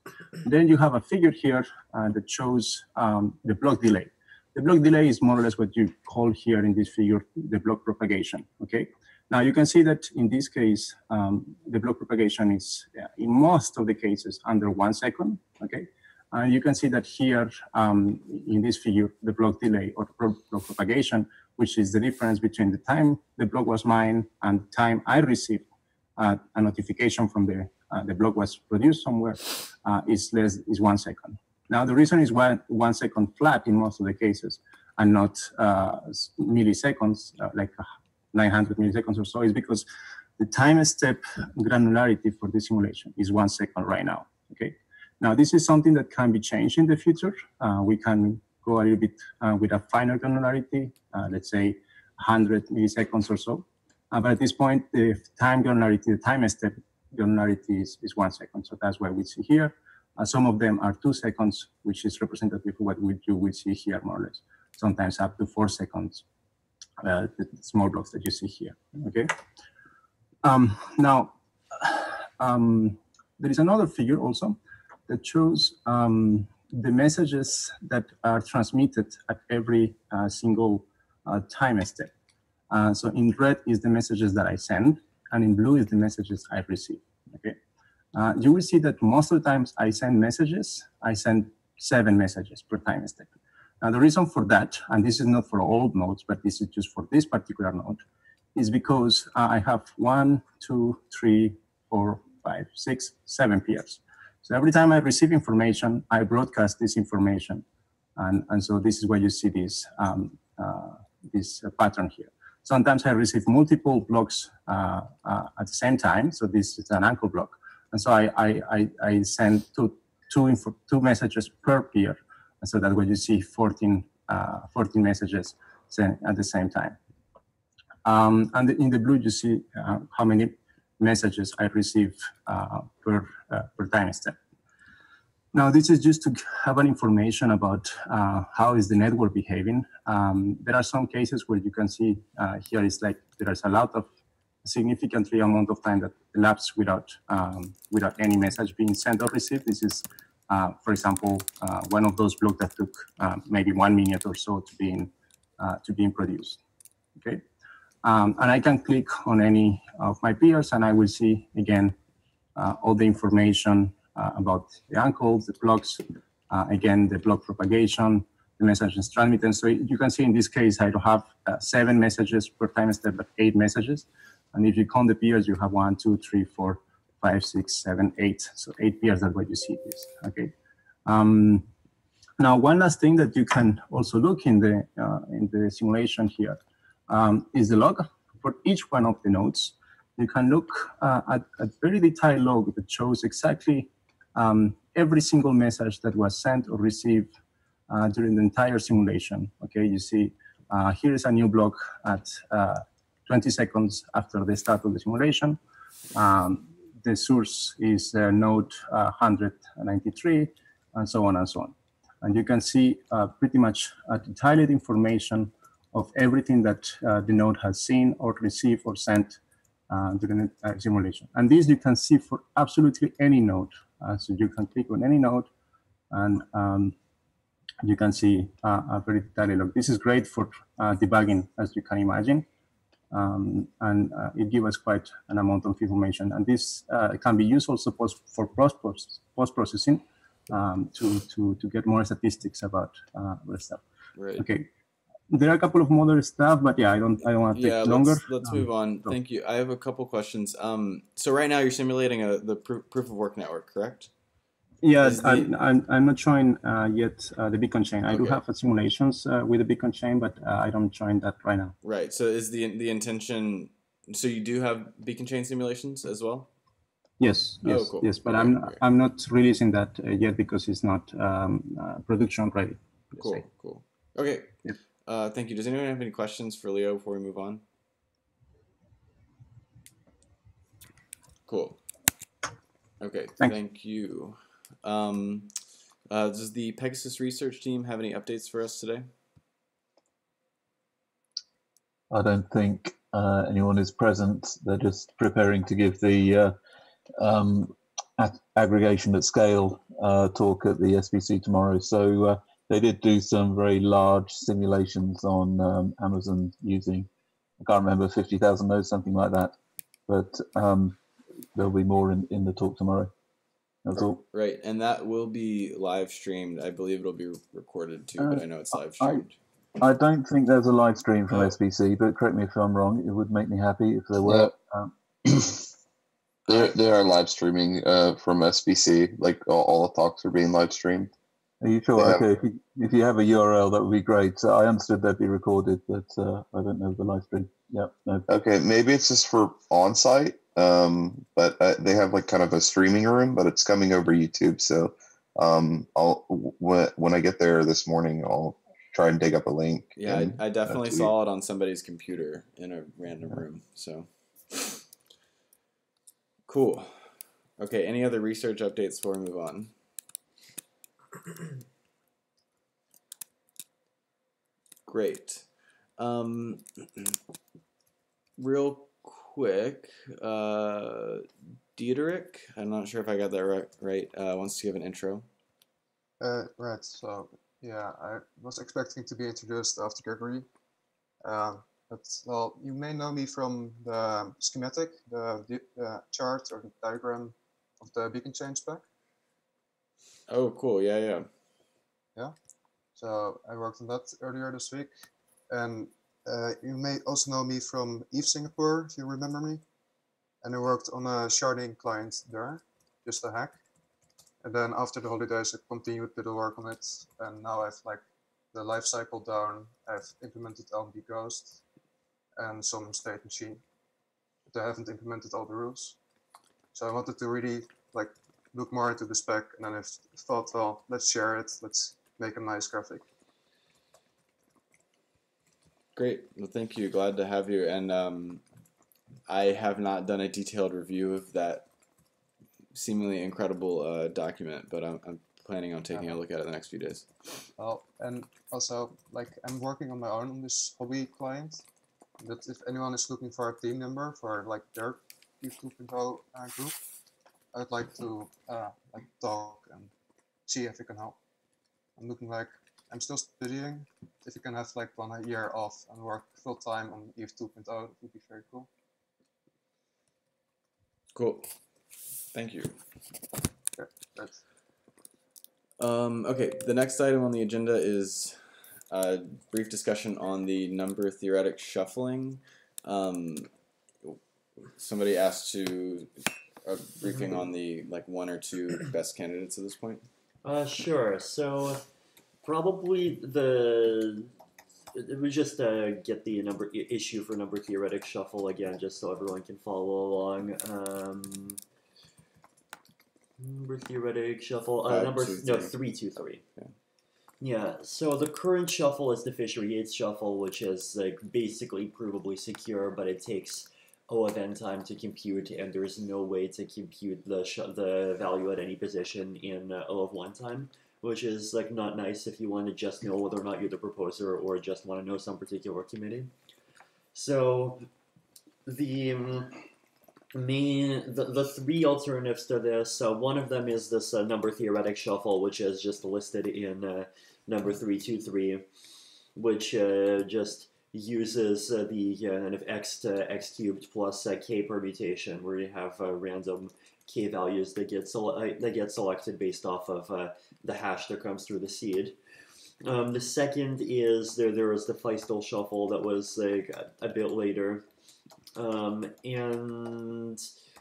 Then you have a figure here that shows the block delay. The block delay is more or less what you call here in this figure the block propagation. Okay. Now you can see that in this case the block propagation is in most of the cases under 1 second. Okay. And you can see that here in this figure the block delay or block propagation, which is the difference between the time the block was mined and the time I received a notification from the block was produced somewhere, is 1 second. Now the reason is 1 second flat in most of the cases and not milliseconds, like 900 milliseconds or so, is because the time step granularity for this simulation is 1 second right now. Okay. Now this is something that can be changed in the future. We can go a little bit with a finer granularity, let's say 100 milliseconds or so. But at this point, the time granularity, the time step granularity is 1 second. So that's what we see here. Some of them are 2 seconds, which is representative of what you will see here, more or less. Sometimes up to 4 seconds, the small blocks that you see here. Okay. Now, there is another figure also that shows the messages that are transmitted at every single time step. So in red is the messages that I send, and in blue is the messages I receive. Okay, you will see that most of the times I send messages, I send 7 messages per time step. Now the reason for that, and this is not for all nodes, but this is just for this particular node, is because I have 1, 2, 3, 4, 5, 6, 7 peers. So every time I receive information, I broadcast this information. And so this is where you see this, this pattern here. Sometimes I receive multiple blocks at the same time. So this is an anchor block. And so I send two messages per peer. And so that's where you see 14 messages sent at the same time. And in the blue, you see how many messages I receive per time step. Now, this is just to have an information about how is the network behaving. There are some cases where you can see here is like there is a lot of significantly amount of time that elapsed without any message being sent or received. This is, for example, one of those blocks that took maybe 1 minute or so to being produced. Okay. And I can click on any of my peers and I will see, again, all the information about the uncles, the blocks, again, the block propagation, the messages transmitted. So you can see in this case, I don't have 7 messages per time step, but 8 messages. And if you count the peers, you have 1, 2, 3, 4, 5, 6, 7, 8. So 8 peers, that's what you see this, okay? Now, one last thing that you can also look in the simulation here is the log. For each one of the nodes, you can look at a very detailed log that shows exactly every single message that was sent or received during the entire simulation. Okay, you see here is a new block at 20 seconds after the start of the simulation. The source is node 193, and so on and so on. And you can see pretty much detailed information of everything that the node has seen or received or sent during the simulation. And this you can see for absolutely any node. So you can click on any node and you can see a very detailed log. This is great for debugging, as you can imagine. And it gives us quite an amount of information. And this can be used also for post-processing to get more statistics about the stuff. Right. Okay. There are a couple of more stuff, but yeah, I don't want to take longer. Let's move on. Thank you. I have a couple questions. So right now you're simulating the proof of work network, correct? Yeah, I'm not showing yet the beacon chain. I do have simulations with the beacon chain, but I don't join that right now. Right. So is the intention? So you do have beacon chain simulations as well? Yes. Yes. Oh, cool. Yes. But I'm not releasing that yet because it's not production ready. Cool. Cool. Okay. Yep. Thank you. Does anyone have any questions for Leo before we move on? Cool. Okay. Thank you. Does the Pegasus research team have any updates for us today? I don't think anyone is present. They're just preparing to give the aggregation at scale talk at the SBC tomorrow. So they did do some very large simulations on Amazon using, I can't remember, 50,000 nodes, something like that. But there'll be more in the talk tomorrow. That's all. Right, and that will be live streamed. I believe it'll be recorded too, but I know it's live streamed. I don't think there's a live stream from SBC, but correct me if I'm wrong. It would make me happy if there were. They are live streaming from SBC. Like all the talks are being live streamed. Are you sure? Okay, if you have a URL, that would be great. So I understood they'd be recorded, but I don't know the live stream. Yeah. No. Okay, maybe it's just for on-site. But they have like kind of a streaming room, but it's coming over YouTube. So when I get there this morning, I'll try and dig up a link. Yeah, I definitely saw it on somebody's computer in a random room. So cool. Okay, any other research updates before we move on? Great. Real quick, Diederik, I'm not sure if I got that right, wants to give an intro. Right, so yeah, I was expecting to be introduced after Gregory. But well, you may know me from the schematic, the chart or the diagram of the beacon chain spec. Oh, cool, yeah. Yeah, so I worked on that earlier this week. And you may also know me from Eth Singapore, if you remember me. And I worked on a sharding client there, just a hack. And then after the holidays, I continued to work on it. And now I've like the life cycle down. I've implemented LNB Ghost and some state machine. But I haven't implemented all the rules. So I wanted to really like look more into the spec. And then I thought, well, let's share it. Let's make a nice graphic. Great. Well, thank you. Glad to have you. And I have not done a detailed review of that seemingly incredible document, but I'm planning on taking a look at it the next few days. Well, and also, like, I'm working on my own on this hobby client. But if anyone is looking for a team member for like their Eth2.0 group, I'd like to like talk and see if it can help. I'm still studying. If you can have like 1 year off and work full time on Eth2.0, it would be very cool. Cool. Thank you. That's Okay, the next item on the agenda is a brief discussion on the number theoretic shuffling. Somebody asked to a briefing on the one or two best candidates at this point. Sure. So probably we just get the issue for number theoretic shuffle again, just so everyone can follow along. Number theoretic shuffle. Number 323. Yeah. So the current shuffle is the Fisher-Yates shuffle, which is like basically provably secure, but it takes O of n time to compute, and there's no way to compute the value at any position in O of 1 time, which is like not nice if you want to just know whether or not you're the proposer or just want to know some particular committee. So the the three alternatives to this, one of them is this number theoretic shuffle, which is just listed in number 323, which just uses the kind of x to x cubed plus k permutation, where you have random k values that get selected based off of the hash that comes through the seed. The second is there was the Feistel shuffle that was like a bit later. And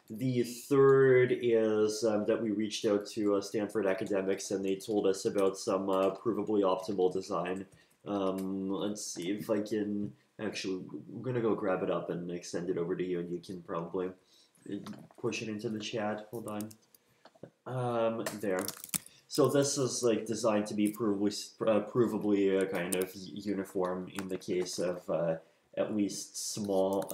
the third is that we reached out to Stanford academics, and they told us about some provably optimal design. Let's see if I can actually, I'm going to go grab it up and send it over to you, and you can probably push it into the chat. Hold on. There. So this is like designed to be provably kind of uniform in the case of at least small,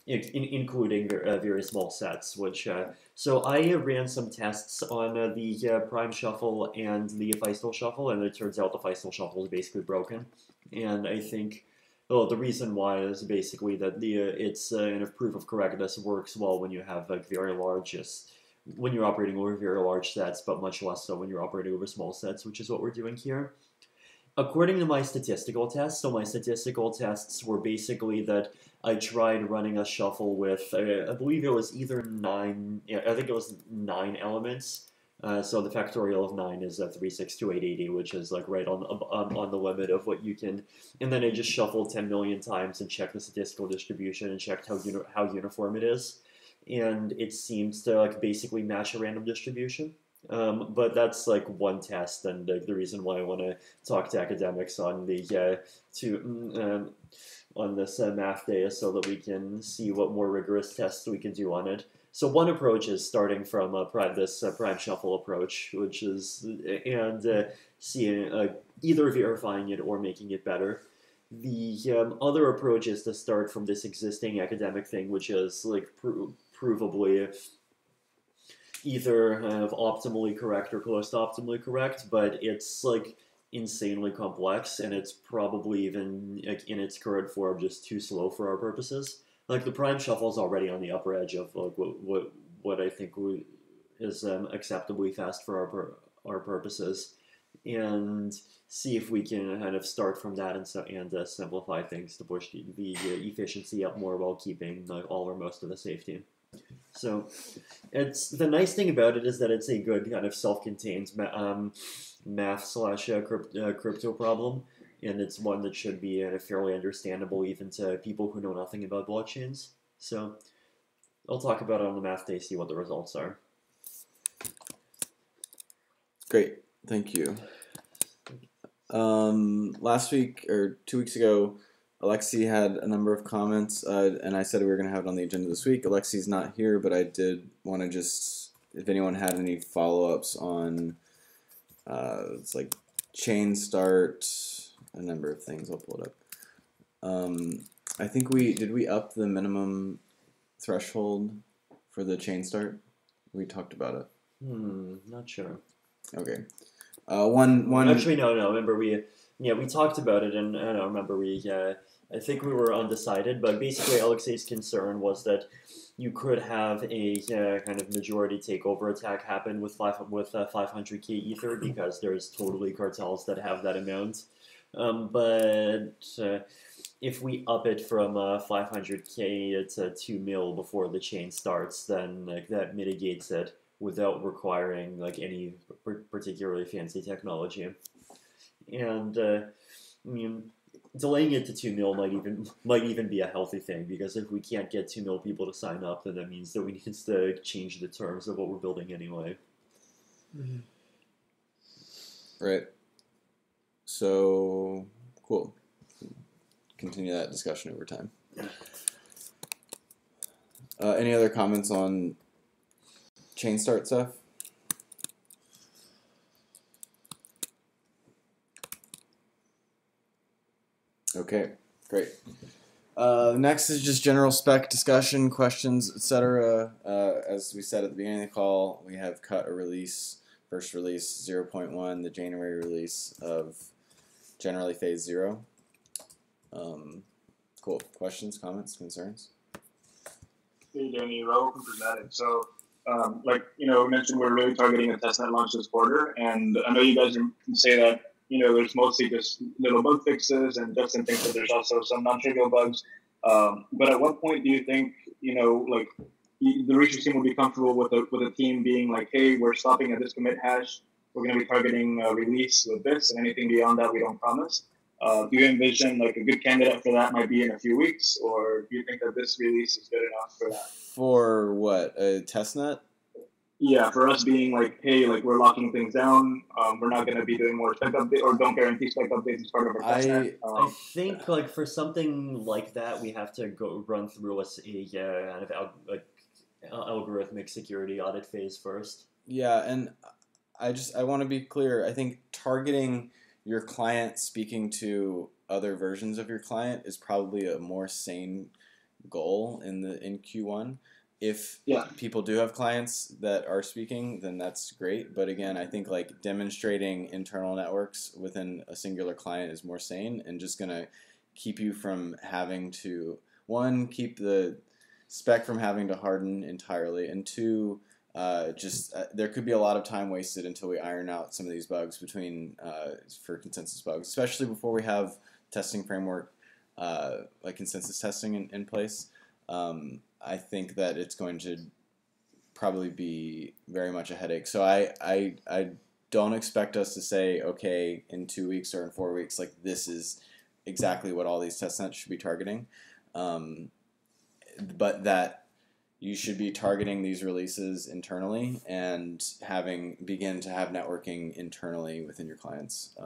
including very small sets. Which so I ran some tests on the prime shuffle and the Feistel shuffle, and it turns out the Feistel shuffle is basically broken. And I think, well, the reason why is basically that its kind of proof of correctness works well when you have like very large, when you're operating over very large sets, but much less so when you're operating over small sets, which is what we're doing here. According to my statistical tests, so my statistical tests were basically that I tried running a shuffle with, I believe it was either 9, yeah, I think it was 9 elements. So the factorial of 9 is 362,880, which is like right on the limit of what you can. And then I just shuffled 10 million times and checked the statistical distribution and checked how uniform it is, and it seems to like basically match a random distribution. But that's like one test, and the reason why I want to talk to academics on the on this math day is so that we can see what more rigorous tests we can do on it. So one approach is starting from this prime shuffle approach, which is seeing either verifying it or making it better. The other approach is to start from this existing academic thing, which is like provably either optimally correct or close to optimally correct, but it's like insanely complex, and it's probably even like in its current form just too slow for our purposes. Like the prime shuffle is already on the upper edge of like what I think is acceptably fast for our purposes, and see if we can kind of start from that and simplify things to push the efficiency up more while keeping like all or most of the safety. So it's the nice thing about it is that it's a good kind of self-contained math / crypto problem, and it's one that should be fairly understandable even to people who know nothing about blockchains. So I'll talk about it on the math day, see what the results are. Great, thank you. Last week or 2 weeks ago, Alexei had a number of comments, and I said we were going to have it on the agenda this week. Alexei's not here, but I did want to just, if anyone had any follow-ups on, it's like chain start, a number of things. I'll pull it up. I think did we up the minimum threshold for the chain start? We talked about it. Not sure. Okay. One. Actually, no. Remember we talked about it, and I don't remember I think we were undecided, but basically Alexei's concern was that you could have a kind of majority takeover attack happen with 500k ether, because there's totally cartels that have that amount. But if we up it from 500k to 2 mil before the chain starts, then like that mitigates it. without requiring like any particularly fancy technology. And I mean, delaying it to 2 mil might even be a healthy thing, because if we can't get 2 mil people to sign up, then that means that we need to change the terms of what we're building anyway. Mm-hmm. Right. So cool. Continue that discussion over time. Any other comments on chain start stuff? Okay, great. Next is just general spec discussion, questions, etc. As we said at the beginning of the call, we have cut a release, first release 0.1, the January release of generally phase 0. Cool. Questions, comments, concerns? Hey, Danny, Raul from Prismatic. So, like, you know, we mentioned we're really targeting a testnet launch this quarter, and I know you guys say that, you know, there's mostly just little bug fixes, and Justin thinks that there's also some non-trivial bugs. But at what point do you think, you know, like, the research team will be comfortable with a team being like, hey, we're stopping at this commit hash, we're going to be targeting a release with this, and anything beyond that we don't promise? Do you envision like a good candidate for that might be in a few weeks, or do you think that this release is good enough for that? For what, a testnet? Yeah, for us being like, hey, like we're locking things down. We're not going to be doing more spec updates, or don't guarantee spec updates as part of our testnet. I think like for something like that, we have to go run through a kind of algorithmic security audit phase first. Yeah, and I want to be clear. I think targeting your client speaking to other versions of your client is probably a more sane goal in Q1. If people do have clients that are speaking, then that's great. But again, I think like demonstrating internal networks within a singular client is more sane, and just going to keep you from having to, one, keep the spec from having to harden entirely, and two, there could be a lot of time wasted until we iron out some of these bugs for consensus bugs, especially before we have testing framework like consensus testing in place. I think that it's going to probably be very much a headache. So I don't expect us to say, okay, in 2 weeks or in 4 weeks, like this is exactly what all these testnets should be targeting, but that you should be targeting these releases internally and begin to have networking internally within your clients.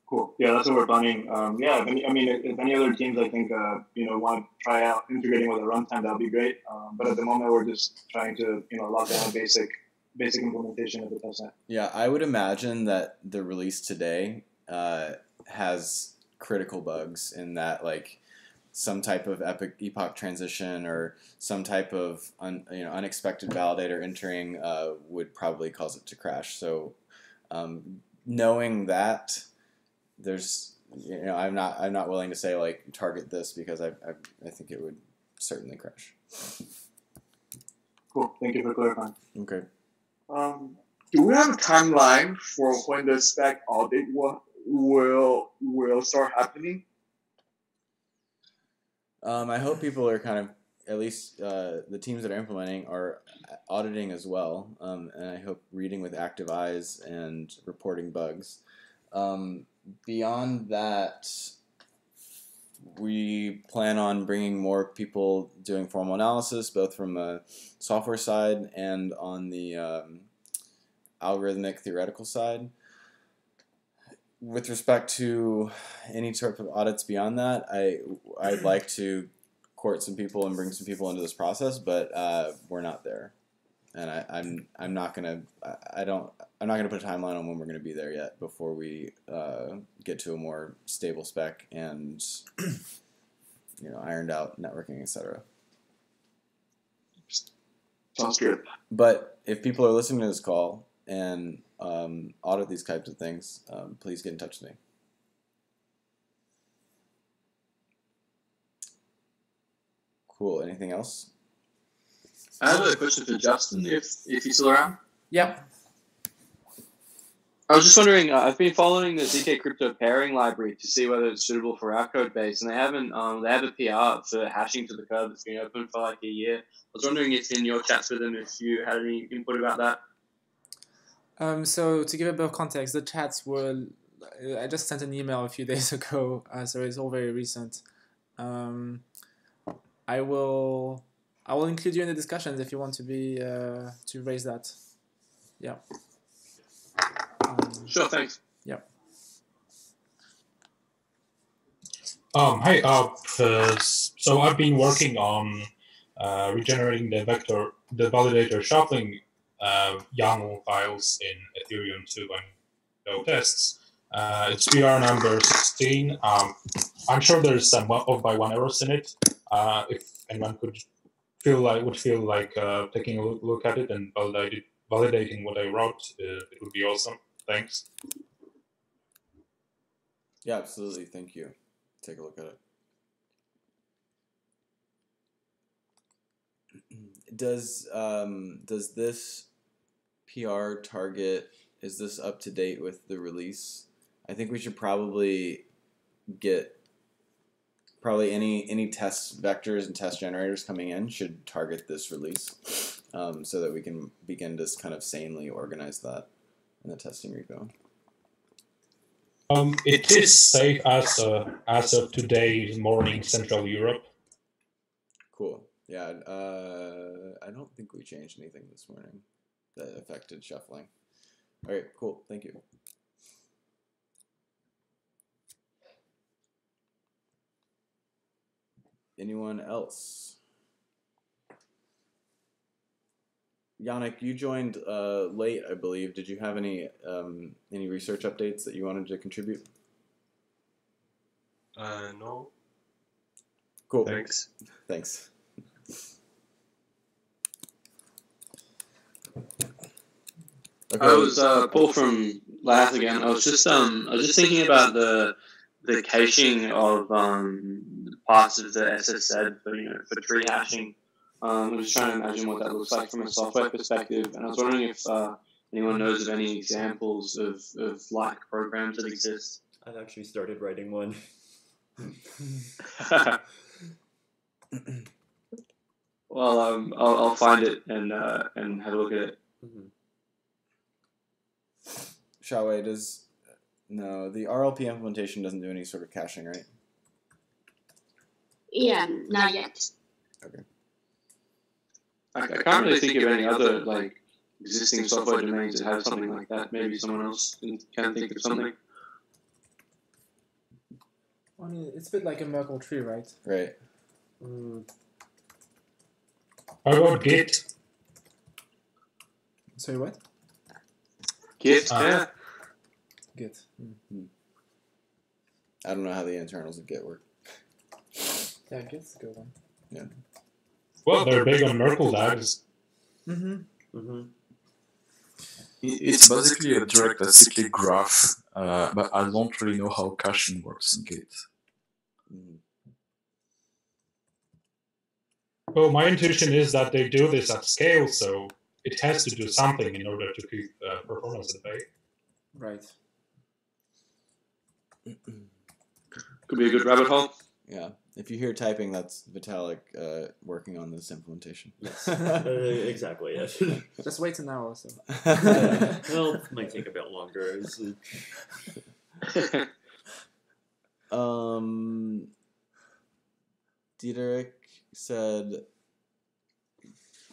Cool. Yeah, that's what we're planning. If any other teams, I think, want to try out integrating with a runtime, that'd be great. But at the moment, we're just trying to, lock down a basic implementation of the testnet. Yeah, I would imagine that the release today has critical bugs in that, like, some type of epoch transition or some type of unexpected validator entering would probably cause it to crash. So knowing that, I'm not willing to say like target this, because I think it would certainly crash. Cool. Thank you for clarifying. Okay. Do we have a timeline for when the spec audit will start happening? I hope people are kind of, at least the teams that are implementing are auditing as well, and I hope reading with active eyes and reporting bugs. Beyond that, we plan on bringing more people doing formal analysis, both from a software side and on the algorithmic theoretical side. With respect to any sort of audits beyond that, I'd like to court some people and bring some people into this process, but we're not there, and I'm not gonna put a timeline on when we're gonna be there yet before we get to a more stable spec and ironed out networking, etc. Sounds good. But if people are listening to this call and audit these types of things, please get in touch with me. Cool. Anything else? I have a question for Justin, if he's still around. Yep. I was just wondering. I've been following the ZK Crypto pairing library to see whether it's suitable for our code base, and they haven't. They have a PR for hashing to the curve that's been open for like a year. I was wondering if in your chats with them, if you had any input about that. So to give a bit of context, the chats were. I just sent an email a few days ago, so it's all very recent. I will include you in the discussions if you want to be to raise that. Yeah. Sure. Thanks. Yeah. Hi. So I've been working on regenerating the validator shuffling YAML files in Ethereum 2.0 tests. It's PR number 16. I'm sure there's some off-by-one errors in it. If anyone would feel like taking a look at it and validating what I wrote, it would be awesome. Thanks. Yeah, absolutely. Thank you. Take a look at it. Does this PR target, is this up to date with the release? I think we should probably get any test vectors and test generators coming in should target this release, so that we can begin to kind of sanely organize that in the testing repo. It is safe as of today morning Central Europe. Cool. Yeah. I don't think we changed anything this morning that affected shuffling. All right. Cool. Thank you. Anyone else? Yannick, you joined late, I believe. Did you have any research updates that you wanted to contribute? No. Cool. Thanks. Thanks. Okay. I was Paul from Lath again. I was just thinking about the caching of parts of the SSZ for tree hashing. I was trying to imagine what that looks like from a software perspective, and I was wondering if anyone knows of any examples of like programs that exist. I've actually started writing one. Well, I'll find it and have a look at it. Mm-hmm. Xiaowei, the RLP implementation doesn't do any sort of caching, right? Yeah, not yet. Okay. I can't really think of any other like existing software domains that have something like that. Maybe someone else can think of something. I mean, it's a bit like a Merkle tree, right? Right. How about Git? Sorry, what? Git, yeah. Git. I don't know how the internals of Git work. Yeah, Git's a good one. Yeah. Well, they're big on Merkle tags. It's basically a direct acyclic graph, but I don't really know how caching works in Git. Well, my intuition is that they do this at scale, so it has to do something in order to keep performance at bay. Right. Could be a good rabbit hole. Yeah. If you hear typing, that's Vitalik working on this implementation. Yes. Exactly, yes. Just wait an hour or so. Well, it might take a bit longer. Diederik said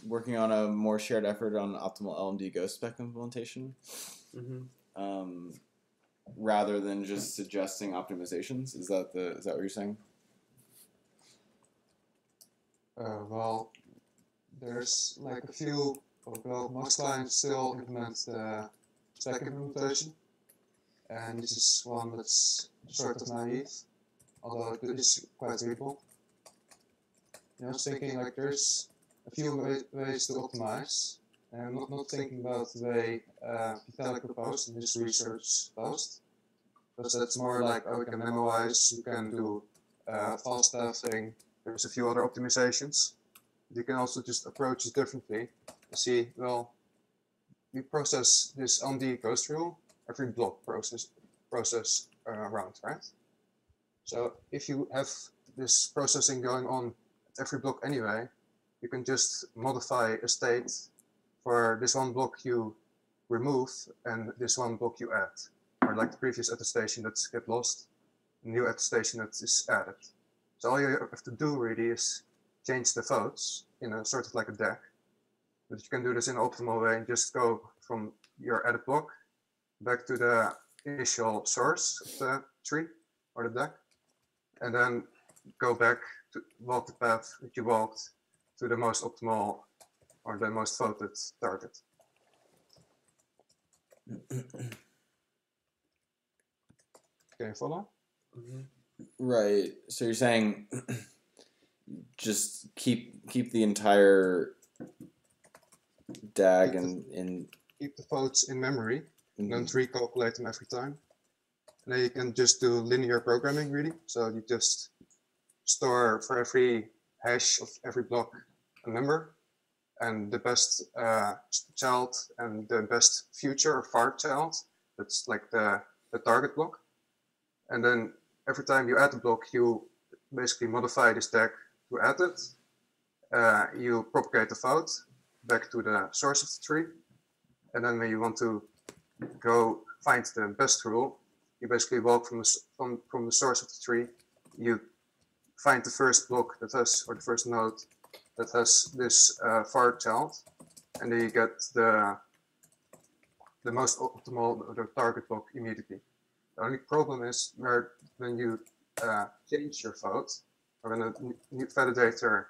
working on a more shared effort on optimal LMD ghost spec implementation, rather than just suggesting optimizations. Is that what you're saying? Well, there's like a few, most clients still implement the spec implementation, and this is one that's sort of naive, although it is quite readable. I was thinking like there's a few ways to optimize, and I'm not thinking about the way Vitalik proposed in his research post, because that's more like, oh, we can memoize, you can do fast staffing. There's a few other optimizations. You can also just approach it differently. See, well, we process this LMD ghost rule, every block process around, right? So if you have this processing going on at every block anyway, you can just modify a state for this one block you remove and this one block you add, or like the previous attestation that's get lost, new attestation that is added. So all you have to do really is change the votes in a sort of like a deck. But you can do this in an optimal way and just go from your added block back to the initial source of the tree or the deck, and then go back to walk the path that you walked to the most optimal or the most voted target. Can you follow? Right. So you're saying just keep the entire DAG in keep the votes in memory, don't recalculate them every time. And then you can just do linear programming really. So you just store for every hash of every block a number, and the best child and the best future or far child, that's like the target block. And then every time you add a block, you basically modify this DAG to add it. You propagate the vote back to the source of the tree. And then when you want to go find the best rule, you basically walk from the source of the tree. You find the first block that has, or the first node that has this far child, and then you get the most optimal the target block immediately. The only problem is when you change your vote, or when a new validator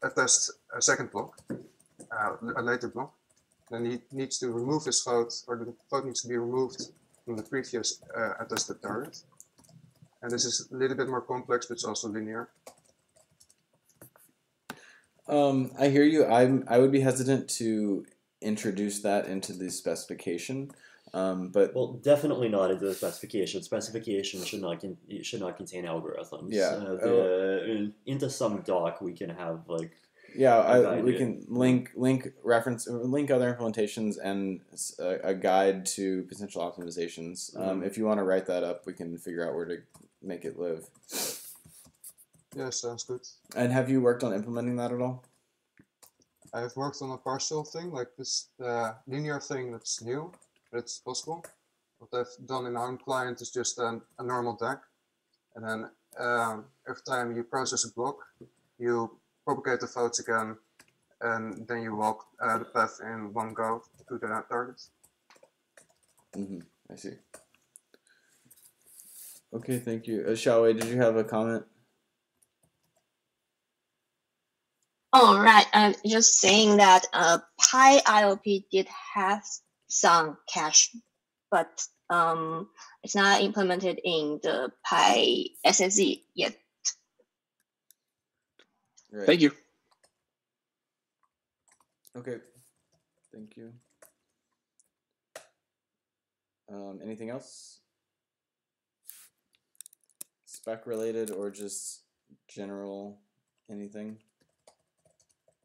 attests a second block, a later block, then he needs to remove his vote, or the vote needs to be removed from the previous attested target. And this is a little bit more complex, but it's also linear. I hear you. I would be hesitant to introduce that into the specification. But well, definitely not into the specification. Specification should not contain algorithms. Yeah. Into some doc we can have like. Yeah, we can link other implementations and a guide to potential optimizations. If you want to write that up, we can figure out where to make it live. Yeah, sounds good. And have you worked on implementing that at all? I've worked on a partial thing, like this linear thing that's new, but it's possible. What I've done in our own client is just a normal DAG. And then every time you process a block, you propagate the votes again, and then you walk the path in one go to the target. I see. Okay, thank you. Xiaowei, did you have a comment? Oh, right. I'm just saying that Pi IOP did have some cache, but it's not implemented in the Pi SSE yet. Right. Thank you. Okay. Thank you. Anything else? Spec related or just general anything?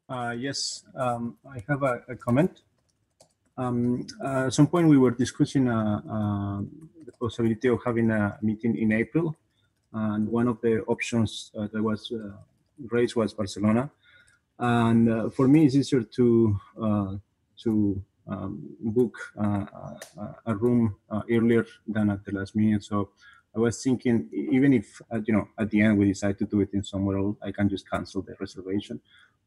Yes, I have a comment. At some point we were discussing the possibility of having a meeting in April, and one of the options that was raised was Barcelona. And for me, it's easier to book a room earlier than at the last minute. So I was thinking, even if at the end we decide to do it in somewhere else, I can just cancel the reservation.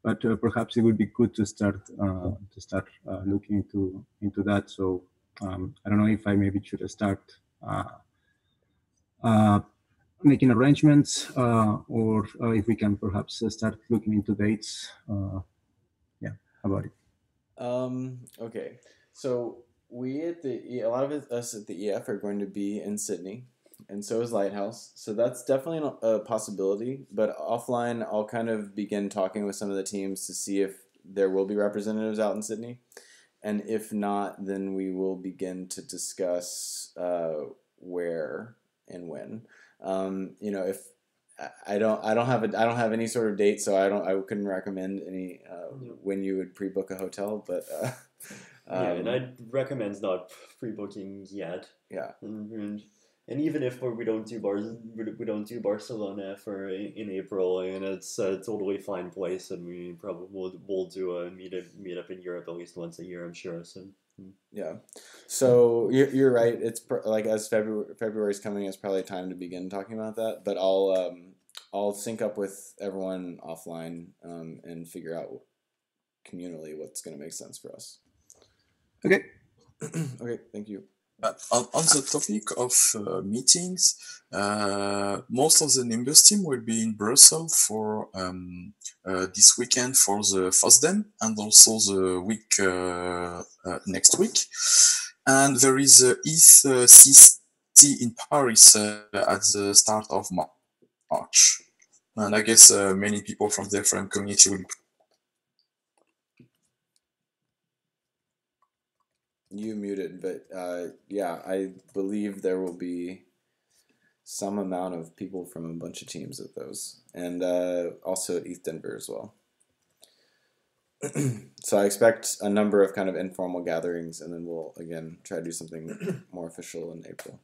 But perhaps it would be good to start looking into that. So I don't know if I maybe should start making arrangements, or if we can perhaps start looking into dates. Yeah, how about it? Okay, so we at a lot of us at the EF are going to be in Sydney, and so is Lighthouse. So that's definitely a possibility. But offline, I'll kind of begin talking with some of the teams to see if there will be representatives out in Sydney, and if not, then we will begin to discuss where and when. If I don't have any sort of date, so I couldn't recommend any when you would pre-book a hotel, but Yeah, and I'd recommend not pre-booking yet. Yeah. And even if we don't do Barcelona for in April, and it's a totally fine place, and we probably will do a meet up in Europe at least once a year, I'm sure. So yeah, so you're right. It's like as February's coming, it's probably time to begin talking about that. But I'll sync up with everyone offline and figure out communally what's going to make sense for us. Okay. Okay, thank you. On the topic of meetings, most of the Nimbus team will be in Brussels for this weekend for the FOSDEM and also the week next week. And there is Eth2.0 in Paris at the start of March. And I guess many people from the Ethereum community will. You muted, but yeah, I believe there will be some amount of people from a bunch of teams at those, and also at ETH Denver as well. So I expect a number of kind of informal gatherings, and then we'll again try to do something more official in April.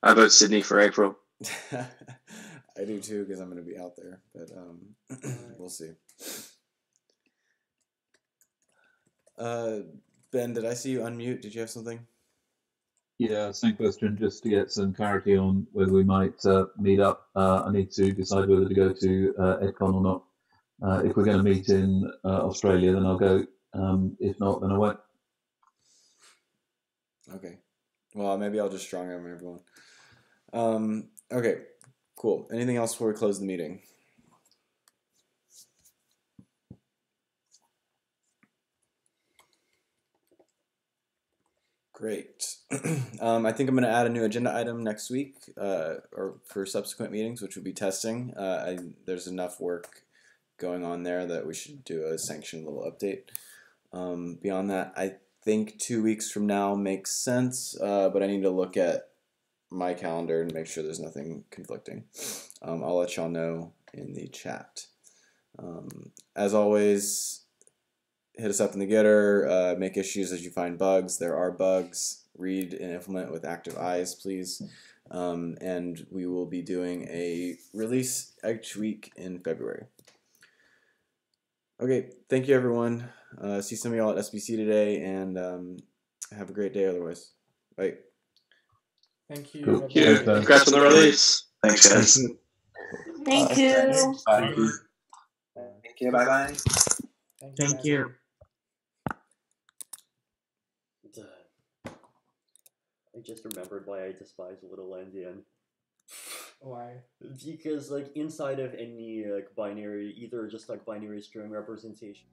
I vote Sydney for April. I do too, because I'm going to be out there, but we'll see. Ben, did I see you unmute? Did you have something? Yeah, same question, just to get some clarity on whether we might meet up. I need to decide whether to go to EdCon or not. If we're going to meet in Australia, then I'll go. If not, then I won't. Okay. Well, maybe I'll just strong arm everyone. Okay, cool. Anything else before we close the meeting? Great. I think I'm going to add a new agenda item next week or for subsequent meetings, which will be testing. There's enough work going on there that we should do a sanctioned little update. Beyond that, I think 2 weeks from now makes sense, but I need to look at my calendar and make sure there's nothing conflicting. I'll let y'all know in the chat. As always, hit us up in the getter, make issues as you find bugs. There are bugs. Read and implement with active eyes, please. And we will be doing a release each week in February. Okay, thank you everyone. See some of y'all at SBC today, and have a great day otherwise. Bye. Thank you. Cool. Bye-bye. Yeah, congrats on the release. Thanks, guys. Thank you. Thank you. Thank you. Bye bye. Thank you. I just remembered why I despise little endian. Why? Because like inside of any like binary, either just like binary string representation.